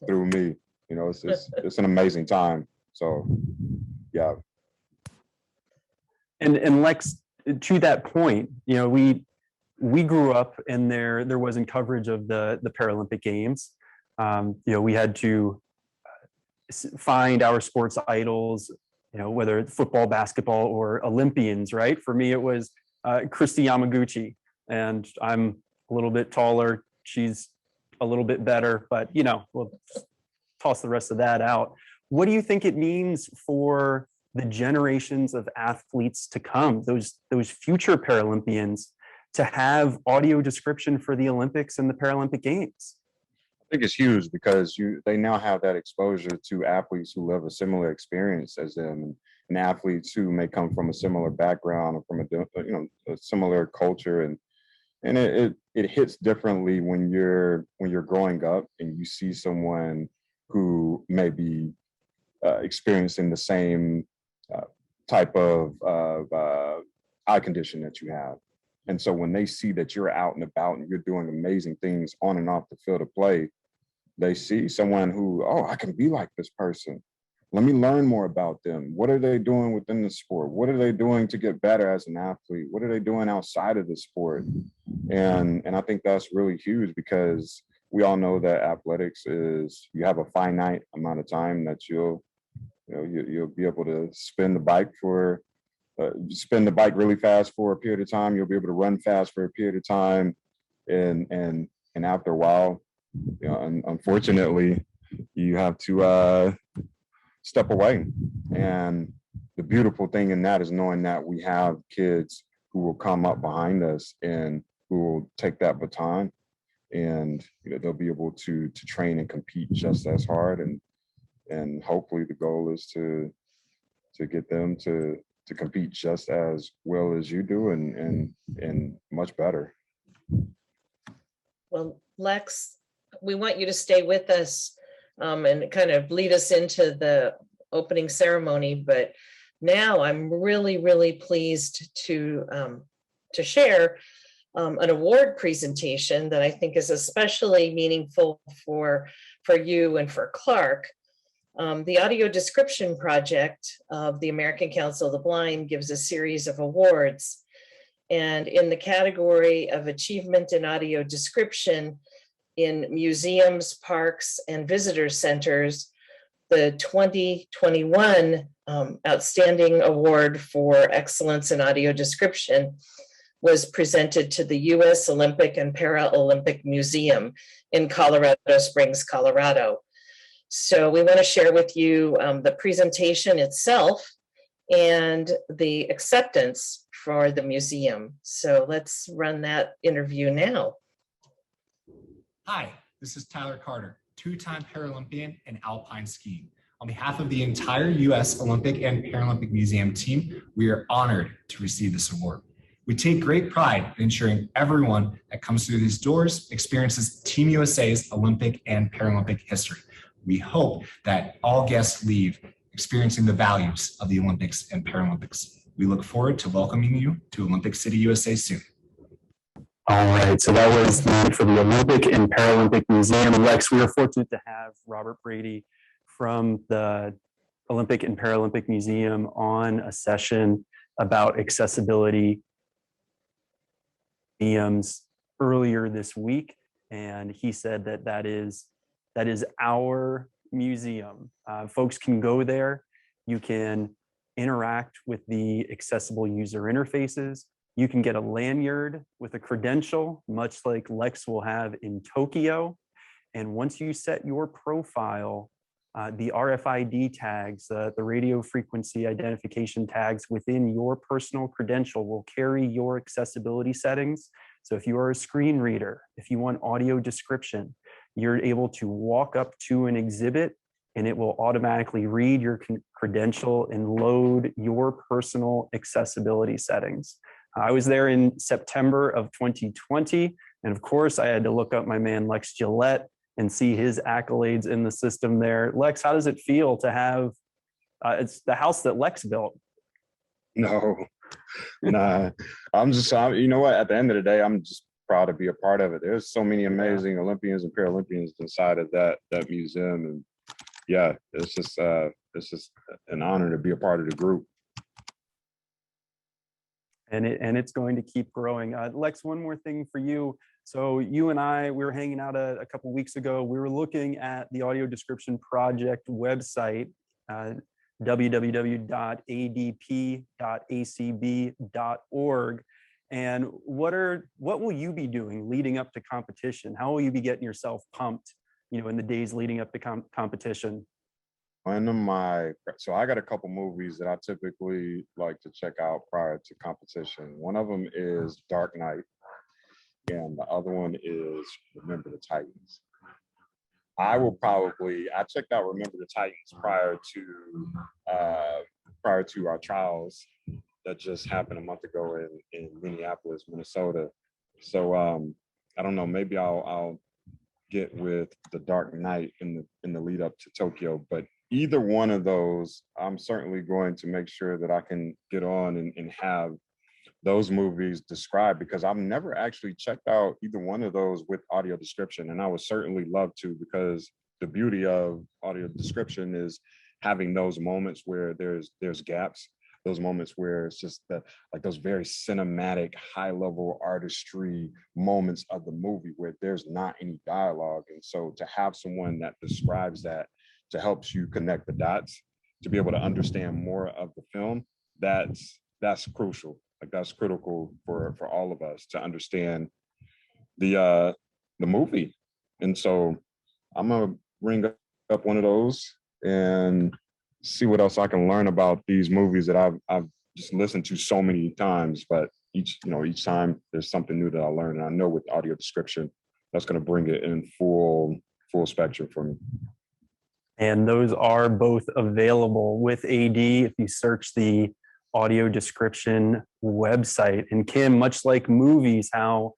S8: me. It's an amazing time. So yeah.
S1: And Lex, to that point, we grew up and there wasn't coverage of the Paralympic Games. We had to find our sports idols, whether it's football, basketball, or Olympians, right? For me, it was Christy Yamaguchi, and I'm a little bit taller. She's a little bit better, but we'll toss the rest of that out. What do you think it means for the generations of athletes to come, those future Paralympians, to have audio description for the Olympics and the Paralympic Games?
S8: I think it's huge because they now have that exposure to athletes who live a similar experience as them, and athletes who may come from a similar background or from a similar culture, and it hits differently when you're growing up and you see someone who may be experiencing the same type of eye condition that you have. And so when they see that you're out and about and you're doing amazing things on and off the field of play, they see someone who, I can be like this person. Let me learn more about them. What are they doing within the sport? What are they doing to get better as an athlete? What are they doing outside of the sport? And I think that's really huge, because we all know that athletics is, you have a finite amount of time that you'll be able to spin the bike really fast for a period of time. You'll be able to run fast for a period of time, and after a while, unfortunately, you have to step away. And the beautiful thing in that is knowing that we have kids who will come up behind us and who will take that baton, and they'll be able to train and compete just as hard. And hopefully the goal is to get them to compete just as well as you do, and much better.
S2: Well, Lex, we want you to stay with us and kind of lead us into the opening ceremony. But now I'm really, really pleased to share an award presentation that I think is especially meaningful for you and for Clark. The Audio Description Project of the American Council of the Blind gives a series of awards. And in the category of achievement in audio description in museums, parks, and visitor centers, the 2021 Outstanding Award for Excellence in Audio Description was presented to the U.S. Olympic and Paralympic Museum in Colorado Springs, Colorado. So we want to share with you the presentation itself and the acceptance for the museum. So let's run that interview now.
S9: Hi, this is Tyler Carter, two-time Paralympian in alpine skiing. On behalf of the entire U.S. Olympic and Paralympic Museum team, we are honored to receive this award. We take great pride in ensuring everyone that comes through these doors experiences Team USA's Olympic and Paralympic history. We hope that all guests leave experiencing the values of the Olympics and Paralympics. We look forward to welcoming you to Olympic City, USA soon.
S1: All right, so that was for the Olympic and Paralympic Museum. Lex, we are fortunate to have Robert Brady from the Olympic and Paralympic Museum on a session about accessibility museums earlier this week, and he said that is our museum. Folks can go there. You can interact with the accessible user interfaces. You can get a lanyard with a credential, much like Lex will have in Tokyo. And once you set your profile, the RFID tags, the radio frequency identification tags within your personal credential will carry your accessibility settings. So if you are a screen reader, if you want audio description, you're able to walk up to an exhibit and it will automatically read your credential and load your personal accessibility settings. I was there in September of 2020. And of course, I had to look up my man, Lex Gillette, and see his accolades in the system there. Lex, how does it feel to have, it's the house that Lex built?
S8: No, nah, you know what, at the end of the day, I'm just proud to be a part of it. There's so many amazing Olympians and Paralympians inside of that museum. And yeah, it's just an honor to be a part of the group.
S1: And it's going to keep growing. Lex, one more thing for you. So you and I, we were hanging out a couple weeks ago. We were looking at the Audio Description Project website, www.adp.acb.org. And what will you be doing leading up to competition? How will you be getting yourself pumped, in the days leading up to competition?
S8: So I got a couple movies that I typically like to check out prior to competition. One of them is Dark Knight, and the other one is Remember the Titans. I checked out Remember the Titans prior to our trials that just happened a month ago in Minneapolis, Minnesota. So I don't know, maybe I'll get with the Dark Knight in the lead up to Tokyo, but either one of those, I'm certainly going to make sure that I can get on and have those movies described, because I've never actually checked out either one of those with audio description. And I would certainly love to, because the beauty of audio description is having those moments where there's gaps, those moments where it's just those very cinematic, high level artistry moments of the movie where there's not any dialogue. And so to have someone that describes that, to help you connect the dots, to be able to understand more of the film, that's crucial. That's critical for all of us to understand the movie. And so I'm gonna bring up one of those and see what else I can learn about these movies that I've just listened to so many times. But each time there's something new that I learn, and I know with audio description, that's gonna bring it in full spectrum for me.
S1: And those are both available with AD if you search the audio description website. And Kim, much like movies, how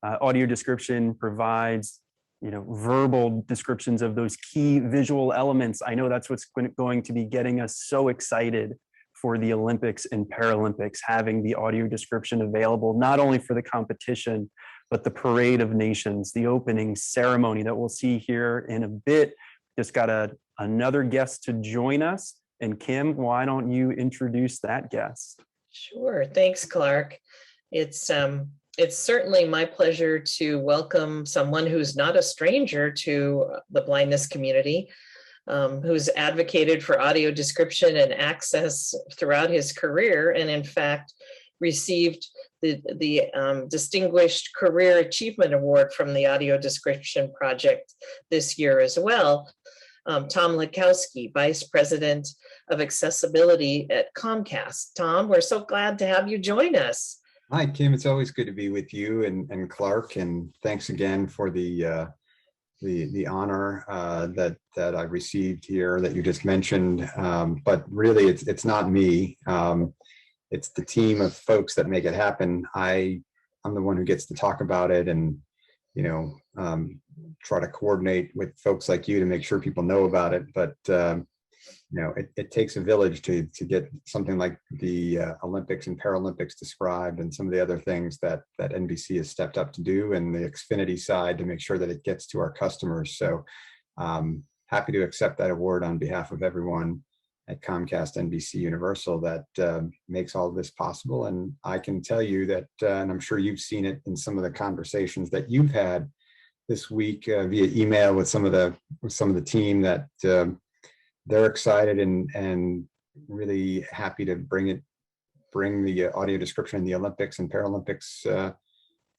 S1: audio description provides verbal descriptions of those key visual elements. I know that's what's going to be getting us so excited for the Olympics and Paralympics, having the audio description available, not only for the competition, but the Parade of Nations, the opening ceremony that we'll see here in a bit. Just got another guest to join us. And Kim, why don't you introduce that guest?
S2: Sure. Thanks, Clark. It's certainly my pleasure to welcome someone who's not a stranger to the blindness community, who's advocated for audio description and access throughout his career, and in fact received the Distinguished Career Achievement Award from the Audio Description Project this year as well. Tom Lekowski, Vice President of Accessibility at Comcast. Tom, we're so glad to have you join us.
S10: Hi, Kim. It's always good to be with you and Clark, and thanks again for the honor that I received here that you just mentioned. But really, it's not me. It's the team of folks that make it happen. I'm the one who gets to talk about it and try to coordinate with folks like you to make sure people know about it. But it takes a village to get something like the Olympics and Paralympics described, and some of the other things that NBC has stepped up to do, and the Xfinity side to make sure that it gets to our customers. So happy to accept that award on behalf of everyone at Comcast, NBC Universal that makes all of this possible. And I can tell you that, and I'm sure you've seen it in some of the conversations that you've had this week via email with some of the team, that they're excited and really happy to bring it bring the audio description in the Olympics and Paralympics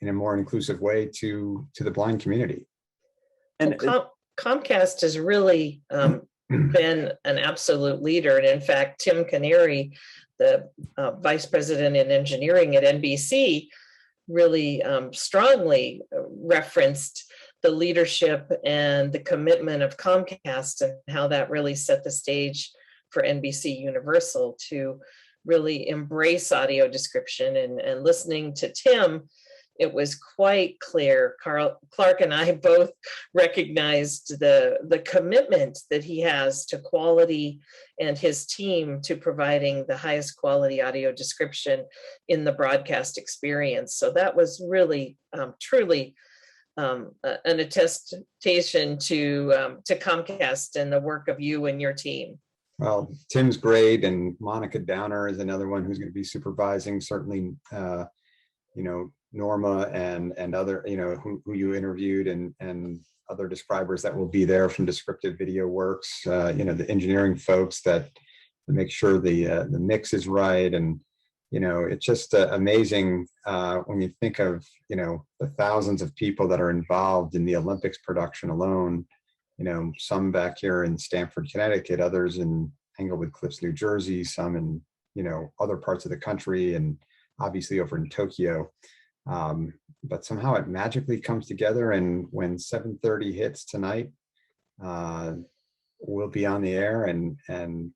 S10: in a more inclusive way to the blind community.
S1: And
S2: Comcast has really been an absolute leader. And in fact, Tim Canary, the vice president in engineering at NBC, really strongly referenced the leadership and the commitment of Comcast and how that really set the stage for NBC Universal to really embrace audio description. And listening to Tim, it was quite clear. Clark and I both recognized the commitment that he has to quality and his team to providing the highest quality audio description in the broadcast experience. So that was really truly an attestation to Comcast and the work of you and your team.
S10: Well, Tim's great, and Monica Downer is another one who's going to be supervising. Certainly, Norma and other, who you interviewed, and other describers that will be there from Descriptive Video Works. The engineering folks that make sure the mix is right, and it's just amazing when you think of the thousands of people that are involved in the Olympics production alone. Some back here in Stamford, Connecticut, others in Englewood Cliffs, New Jersey, some in other parts of the country, and obviously over in Tokyo. But somehow it magically comes together, and when 7:30 hits tonight, we'll be on the air, and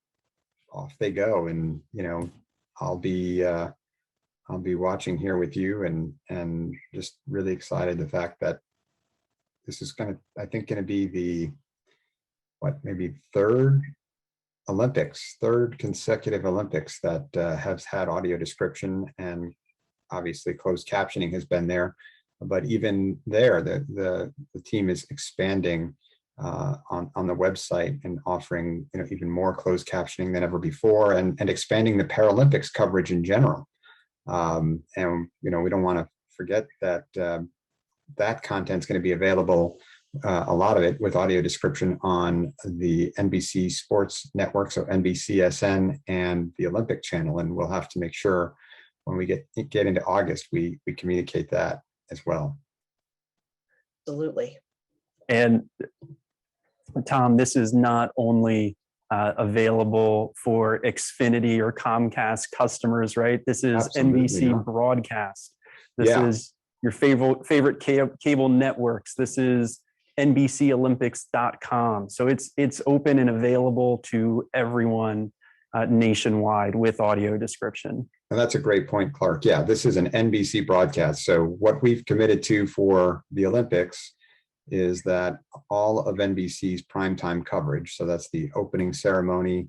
S10: off they go. And I'll be watching here with you, and just really excited the fact that this is going to be the maybe third consecutive Olympics that has had audio description, and obviously closed captioning has been there. But even there, the team is expanding on the website and offering even more closed captioning than ever before, and expanding the Paralympics coverage in general. And we don't want to forget that that content's going to be available, a lot of it with audio description, on the NBC Sports Network, so NBCSN and the Olympic Channel. And we'll have to make sure when we get into August, we communicate that as well.
S2: Absolutely.
S1: And Tom, this is not only available for Xfinity or Comcast customers, right? This is
S10: Absolutely,
S1: NBC
S10: yeah.
S1: broadcast. This is your favorite cable networks. This is NBCOlympics.com. So it's open and available to everyone nationwide with audio description.
S10: And that's a great point, Clark. Yeah, this is an NBC broadcast. So what we've committed to for the Olympics is that all of NBC's primetime coverage, so that's the opening ceremony,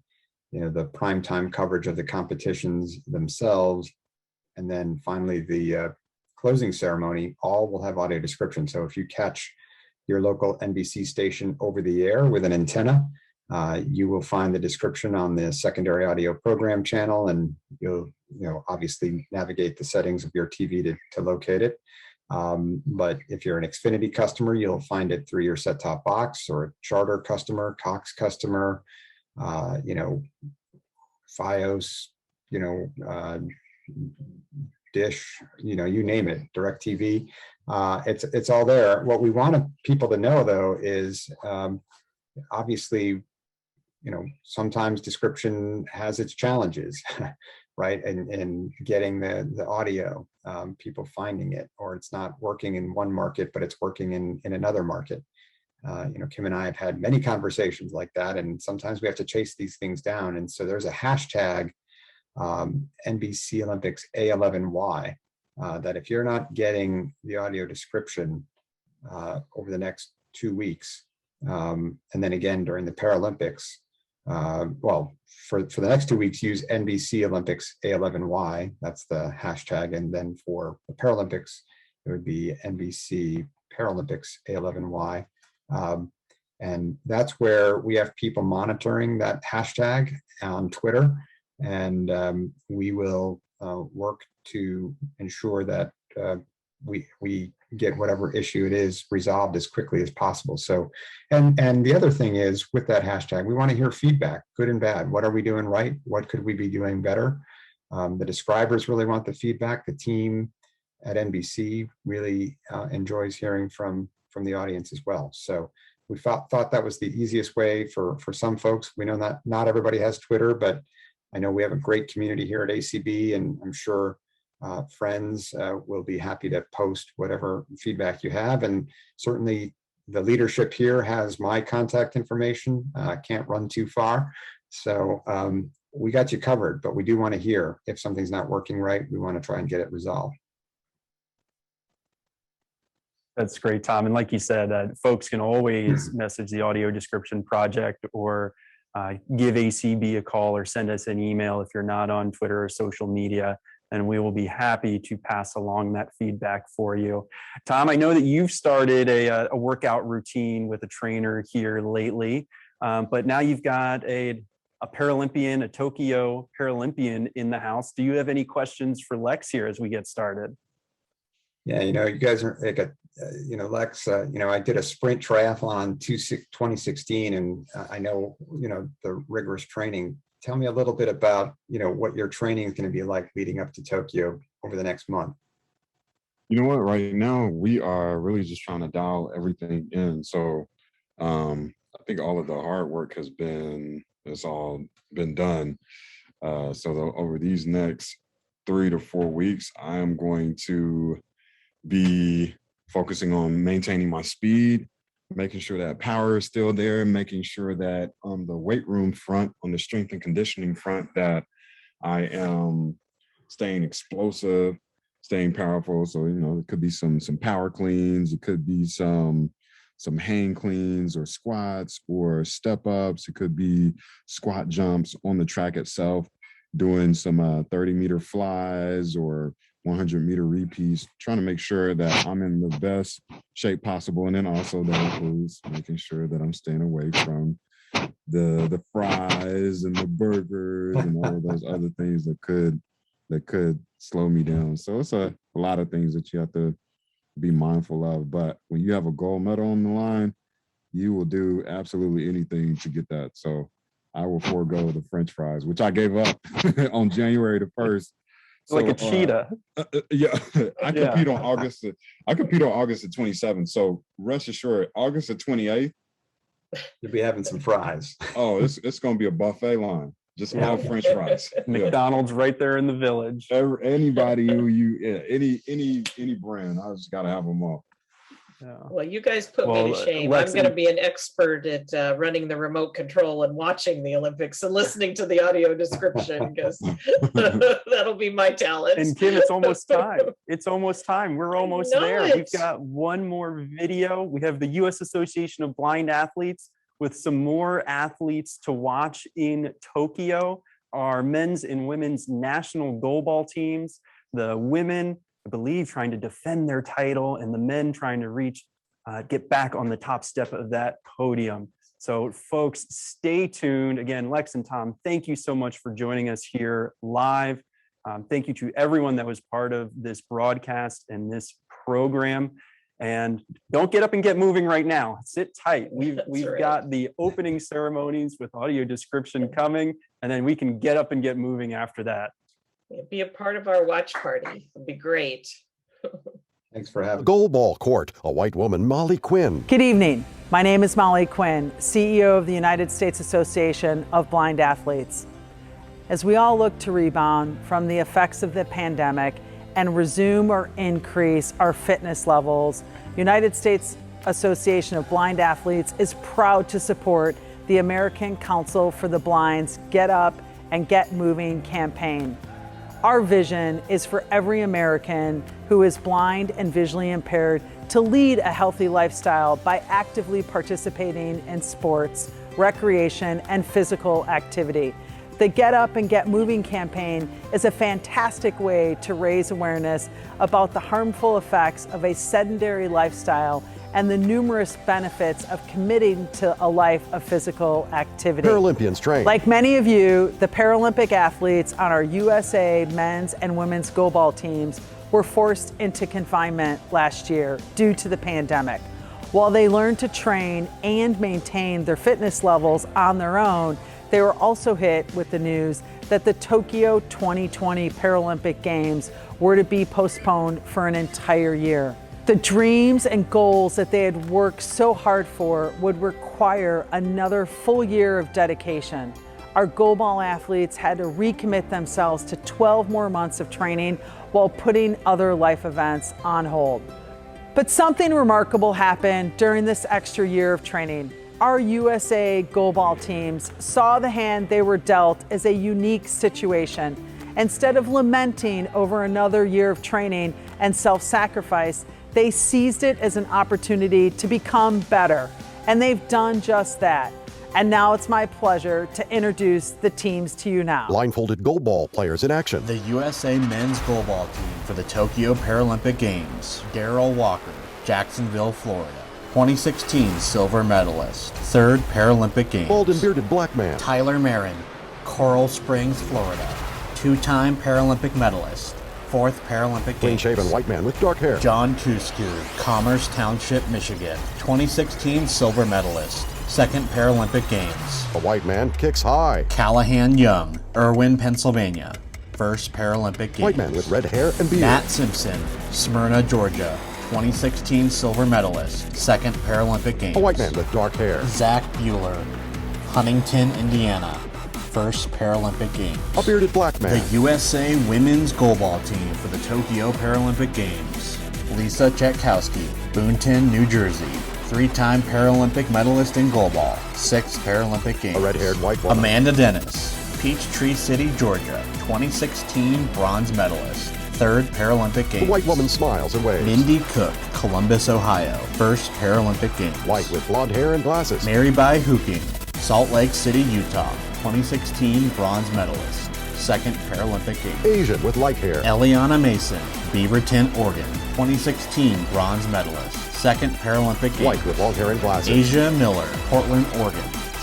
S10: the primetime coverage of the competitions themselves, and then finally the closing ceremony, all will have audio description. So if you catch your local NBC station over the air with an antenna, you will find the description on the secondary audio program channel, and you'll obviously navigate the settings of your TV to locate it. But if you're an Xfinity customer, you'll find it through your set-top box, or a Charter customer, Cox customer, Fios, Dish, you name it, DirecTV. It's all there. What we want people to know, though, is obviously, sometimes description has its challenges, right? And getting the audio, people finding it, or it's not working in one market, but it's working in another market. Kim and I have had many conversations like that, and sometimes we have to chase these things down. And so there's a hashtag, NBC Olympics A11Y, that if you're not getting the audio description over the next 2 weeks, and then again during the Paralympics, for the next 2 weeks, use NBC Olympics A11Y. That's the hashtag. And then for the Paralympics, it would be NBC Paralympics A11Y. And that's where we have people monitoring that hashtag on Twitter. And we will work to ensure that we get whatever issue it is resolved as quickly as possible. So, and the other thing is, with that hashtag, we want to hear feedback, good and bad. What are we doing right? What could we be doing better? The describers really want the feedback. The team at NBC really enjoys hearing from the audience as well. So we thought that was the easiest way for some folks. We know that not everybody has Twitter, but I know we have a great community here at ACB, and I'm sure friends will be happy to post whatever feedback you have. And certainly the leadership here has my contact information. Can't run too far. So we got you covered, but we do want to hear if something's not working right. We want to try and get it resolved.
S1: That's great, Tom. And like you said, folks can always message the Audio Description Project or give ACB a call or send us an email if you're not on Twitter or social media, and we will be happy to pass along that feedback for you. Tom, I know that you've started a workout routine with a trainer here lately, but now you've got a Paralympian, a Tokyo Paralympian in the house. Do you have any questions for Lex here as we get started?
S10: Yeah, you guys are like Lex, I did a sprint triathlon 2016, and I know, the rigorous training. Tell me a little bit about, what your training is going to be like leading up to Tokyo over the next month.
S8: You know what? Right now, we are really just trying to dial everything in. So I think all of the hard work it's all been done. So over these next 3 to 4 weeks, I am going to be focusing on maintaining my speed, making sure that power is still there, making sure that on the weight room front, on the strength and conditioning front, that I am staying explosive, staying powerful. So, it could be some power cleans, it could be some hang cleans or squats or step ups, it could be squat jumps on the track itself, doing some 30-meter flies or 100-meter repeats, trying to make sure that I'm in the best shape possible. And then also that includes making sure that I'm staying away from the fries and the burgers and all of those other things that could slow me down. So it's a lot of things that you have to be mindful of. But when you have a gold medal on the line, you will do absolutely anything to get that. So I will forego the French fries, which I gave up on January the 1st.
S1: Like a cheetah.
S8: Yeah, I compete on August the 27th. So rest assured, August the 28th,
S10: you'll be having some fries.
S8: Oh, it's going to be a buffet line, just all French fries.
S1: McDonald's right there in the village.
S8: Anybody any brand, I just got to have them all.
S1: Yeah.
S2: Well, you guys put me to shame. I'm going to be an expert at running the remote control and watching the Olympics and listening to the audio description, because that'll be my talent.
S1: And Kim, it's almost time. It's almost time. We're almost there. We've got one more video. We have the U.S. Association of Blind Athletes with some more athletes to watch in Tokyo. Our men's and women's national goalball teams, the women, I believe, trying to defend their title, and the men trying to get back on the top step of that podium. So folks, stay tuned. Again, Lex and Tom, thank you so much for joining us here live. Thank you to everyone that was part of this broadcast and this program. And don't get up and get moving right now. Sit tight. We've got the opening ceremonies with audio description coming, and then we can get up and get moving after that.
S2: Be a part of our watch party. It'd be great.
S10: Thanks for having me.
S11: Goalball Court, a white woman, Molly Quinn.
S12: Good evening. My name is Molly Quinn, CEO of the United States Association of Blind Athletes. As we all look to rebound from the effects of the pandemic and resume or increase our fitness levels, United States Association of Blind Athletes is proud to support the American Council for the Blind's Get Up and Get Moving campaign. Our vision is for every American who is blind and visually impaired to lead a healthy lifestyle by actively participating in sports, recreation, and physical activity. The Get Up and Get Moving campaign is a fantastic way to raise awareness about the harmful effects of a sedentary lifestyle and the numerous benefits of committing to a life of physical activity.
S11: Paralympians train.
S12: Like many of you, the Paralympic athletes on our USA men's and women's goalball teams were forced into confinement last year due to the pandemic. While they learned to train and maintain their fitness levels on their own, they were also hit with the news that the Tokyo 2020 Paralympic Games were to be postponed for an entire year. The dreams and goals that they had worked so hard for would require another full year of dedication. Our goalball athletes had to recommit themselves to 12 more months of training while putting other life events on hold. But something remarkable happened during this extra year of training. Our USA goalball teams saw the hand they were dealt as a unique situation. Instead of lamenting over another year of training and self-sacrifice, they seized it as an opportunity to become better. And they've done just that. And now it's my pleasure to introduce the teams to you now.
S11: Blindfolded goalball players in action.
S13: The USA men's goalball team for the Tokyo Paralympic Games. Darrell Walker, Jacksonville, Florida. 2016 silver medalist. 3rd Paralympic Games.
S11: Bald and bearded black man.
S13: Tyler Marin, Coral Springs, Florida. 2-time Paralympic medalist. 4th Paralympic Games.
S11: Clean-shaven white man with dark hair.
S13: John Tusku, Commerce Township, Michigan. 2016 silver medalist. 2nd Paralympic Games.
S11: A white man kicks high.
S13: Callahan Young, Irwin, Pennsylvania. 1st Paralympic Games.
S11: White man with red hair and beard.
S13: Matt Simpson, Smyrna, Georgia. 2016 silver medalist. 2nd Paralympic Games.
S11: A white man with dark hair.
S13: Zach Bueller, Huntington, Indiana. 1st Paralympic Games.
S11: A bearded black man.
S13: The USA women's goalball team for the Tokyo Paralympic Games. Lisa Chetkowski, Boonton, New Jersey. 3-time Paralympic medalist in goalball. 6th Paralympic Games.
S11: A red-haired white woman.
S13: Amanda Dennis, Peachtree City, Georgia. 2016 bronze medalist. 3rd Paralympic Games.
S11: The white woman smiles and waves.
S13: Mindy Cook, Columbus, Ohio. 1st Paralympic Games.
S11: White with blonde hair and glasses.
S13: Mary Bai Hooking, Salt Lake City, Utah. 2016 bronze medalist. 2nd Paralympic Games.
S11: Asian with light hair.
S13: Eliana Mason, Beaverton, Oregon. 2016 bronze medalist. 2nd Paralympic Games.
S11: White with long hair and glasses.
S13: Asia Miller, Portland, Oregon.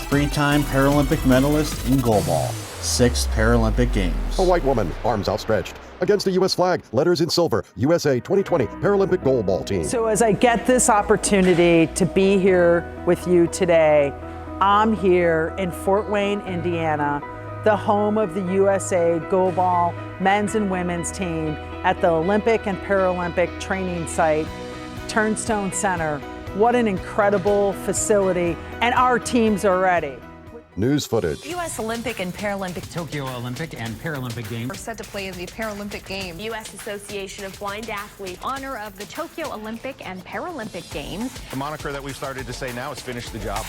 S13: 3-time Paralympic medalist in goalball. 6th Paralympic Games.
S11: A white woman, arms outstretched. Against the U.S. flag, letters in silver, USA 2020 Paralympic goalball team.
S12: So as I get this opportunity to be here with you today, I'm here in Fort Wayne, Indiana, the home of the USA goalball men's and women's team at the Olympic and Paralympic training site, Turnstone Center. What an incredible facility, and our teams are ready.
S11: News footage.
S14: U.S. Olympic and Paralympic
S15: Tokyo Olympic and Paralympic Games
S14: are set to play in the Paralympic Games.
S16: U.S. Association of Blind Athletes.
S14: Honor of the Tokyo Olympic and Paralympic Games.
S17: The moniker that we've started to say now is finish the job.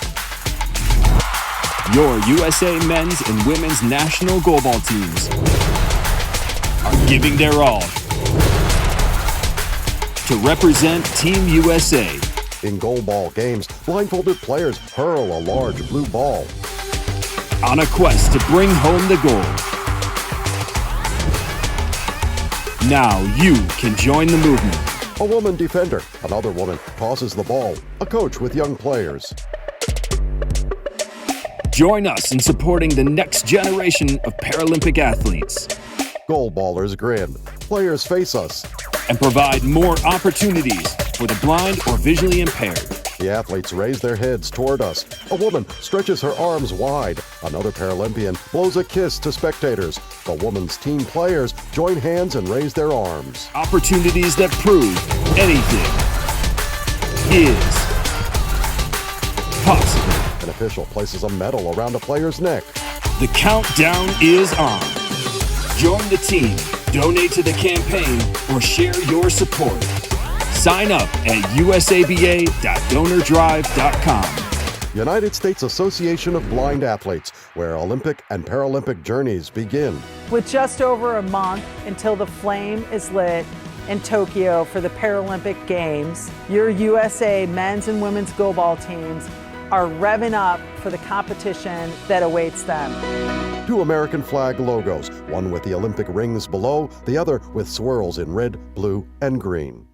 S18: Your USA men's and women's national goalball teams are giving their all to represent Team USA.
S11: In goalball games, blindfolded players hurl a large blue ball
S18: on a quest to bring home the gold. Now you can join the movement.
S11: A woman defender, another woman tosses the ball, a coach with young players.
S18: Join us in supporting the next generation of Paralympic athletes.
S11: Goalballers grin, players face us,
S18: and provide more opportunities for the blind or visually impaired.
S11: The athletes raise their heads toward us. A woman stretches her arms wide. Another Paralympian blows a kiss to spectators. The women's team players join hands and raise their arms.
S18: Opportunities that prove anything is possible.
S11: An official places a medal around a player's neck.
S18: The countdown is on. Join the team, donate to the campaign, or share your support. Sign up at usaba.donordrive.com.
S11: United States Association of Blind Athletes, where Olympic and Paralympic journeys begin.
S12: With just over a month until the flame is lit in Tokyo for the Paralympic Games, your USA men's and women's goalball teams are revving up for the competition that awaits them.
S11: 2 American flag logos, one with the Olympic rings below, the other with swirls in red, blue, and green.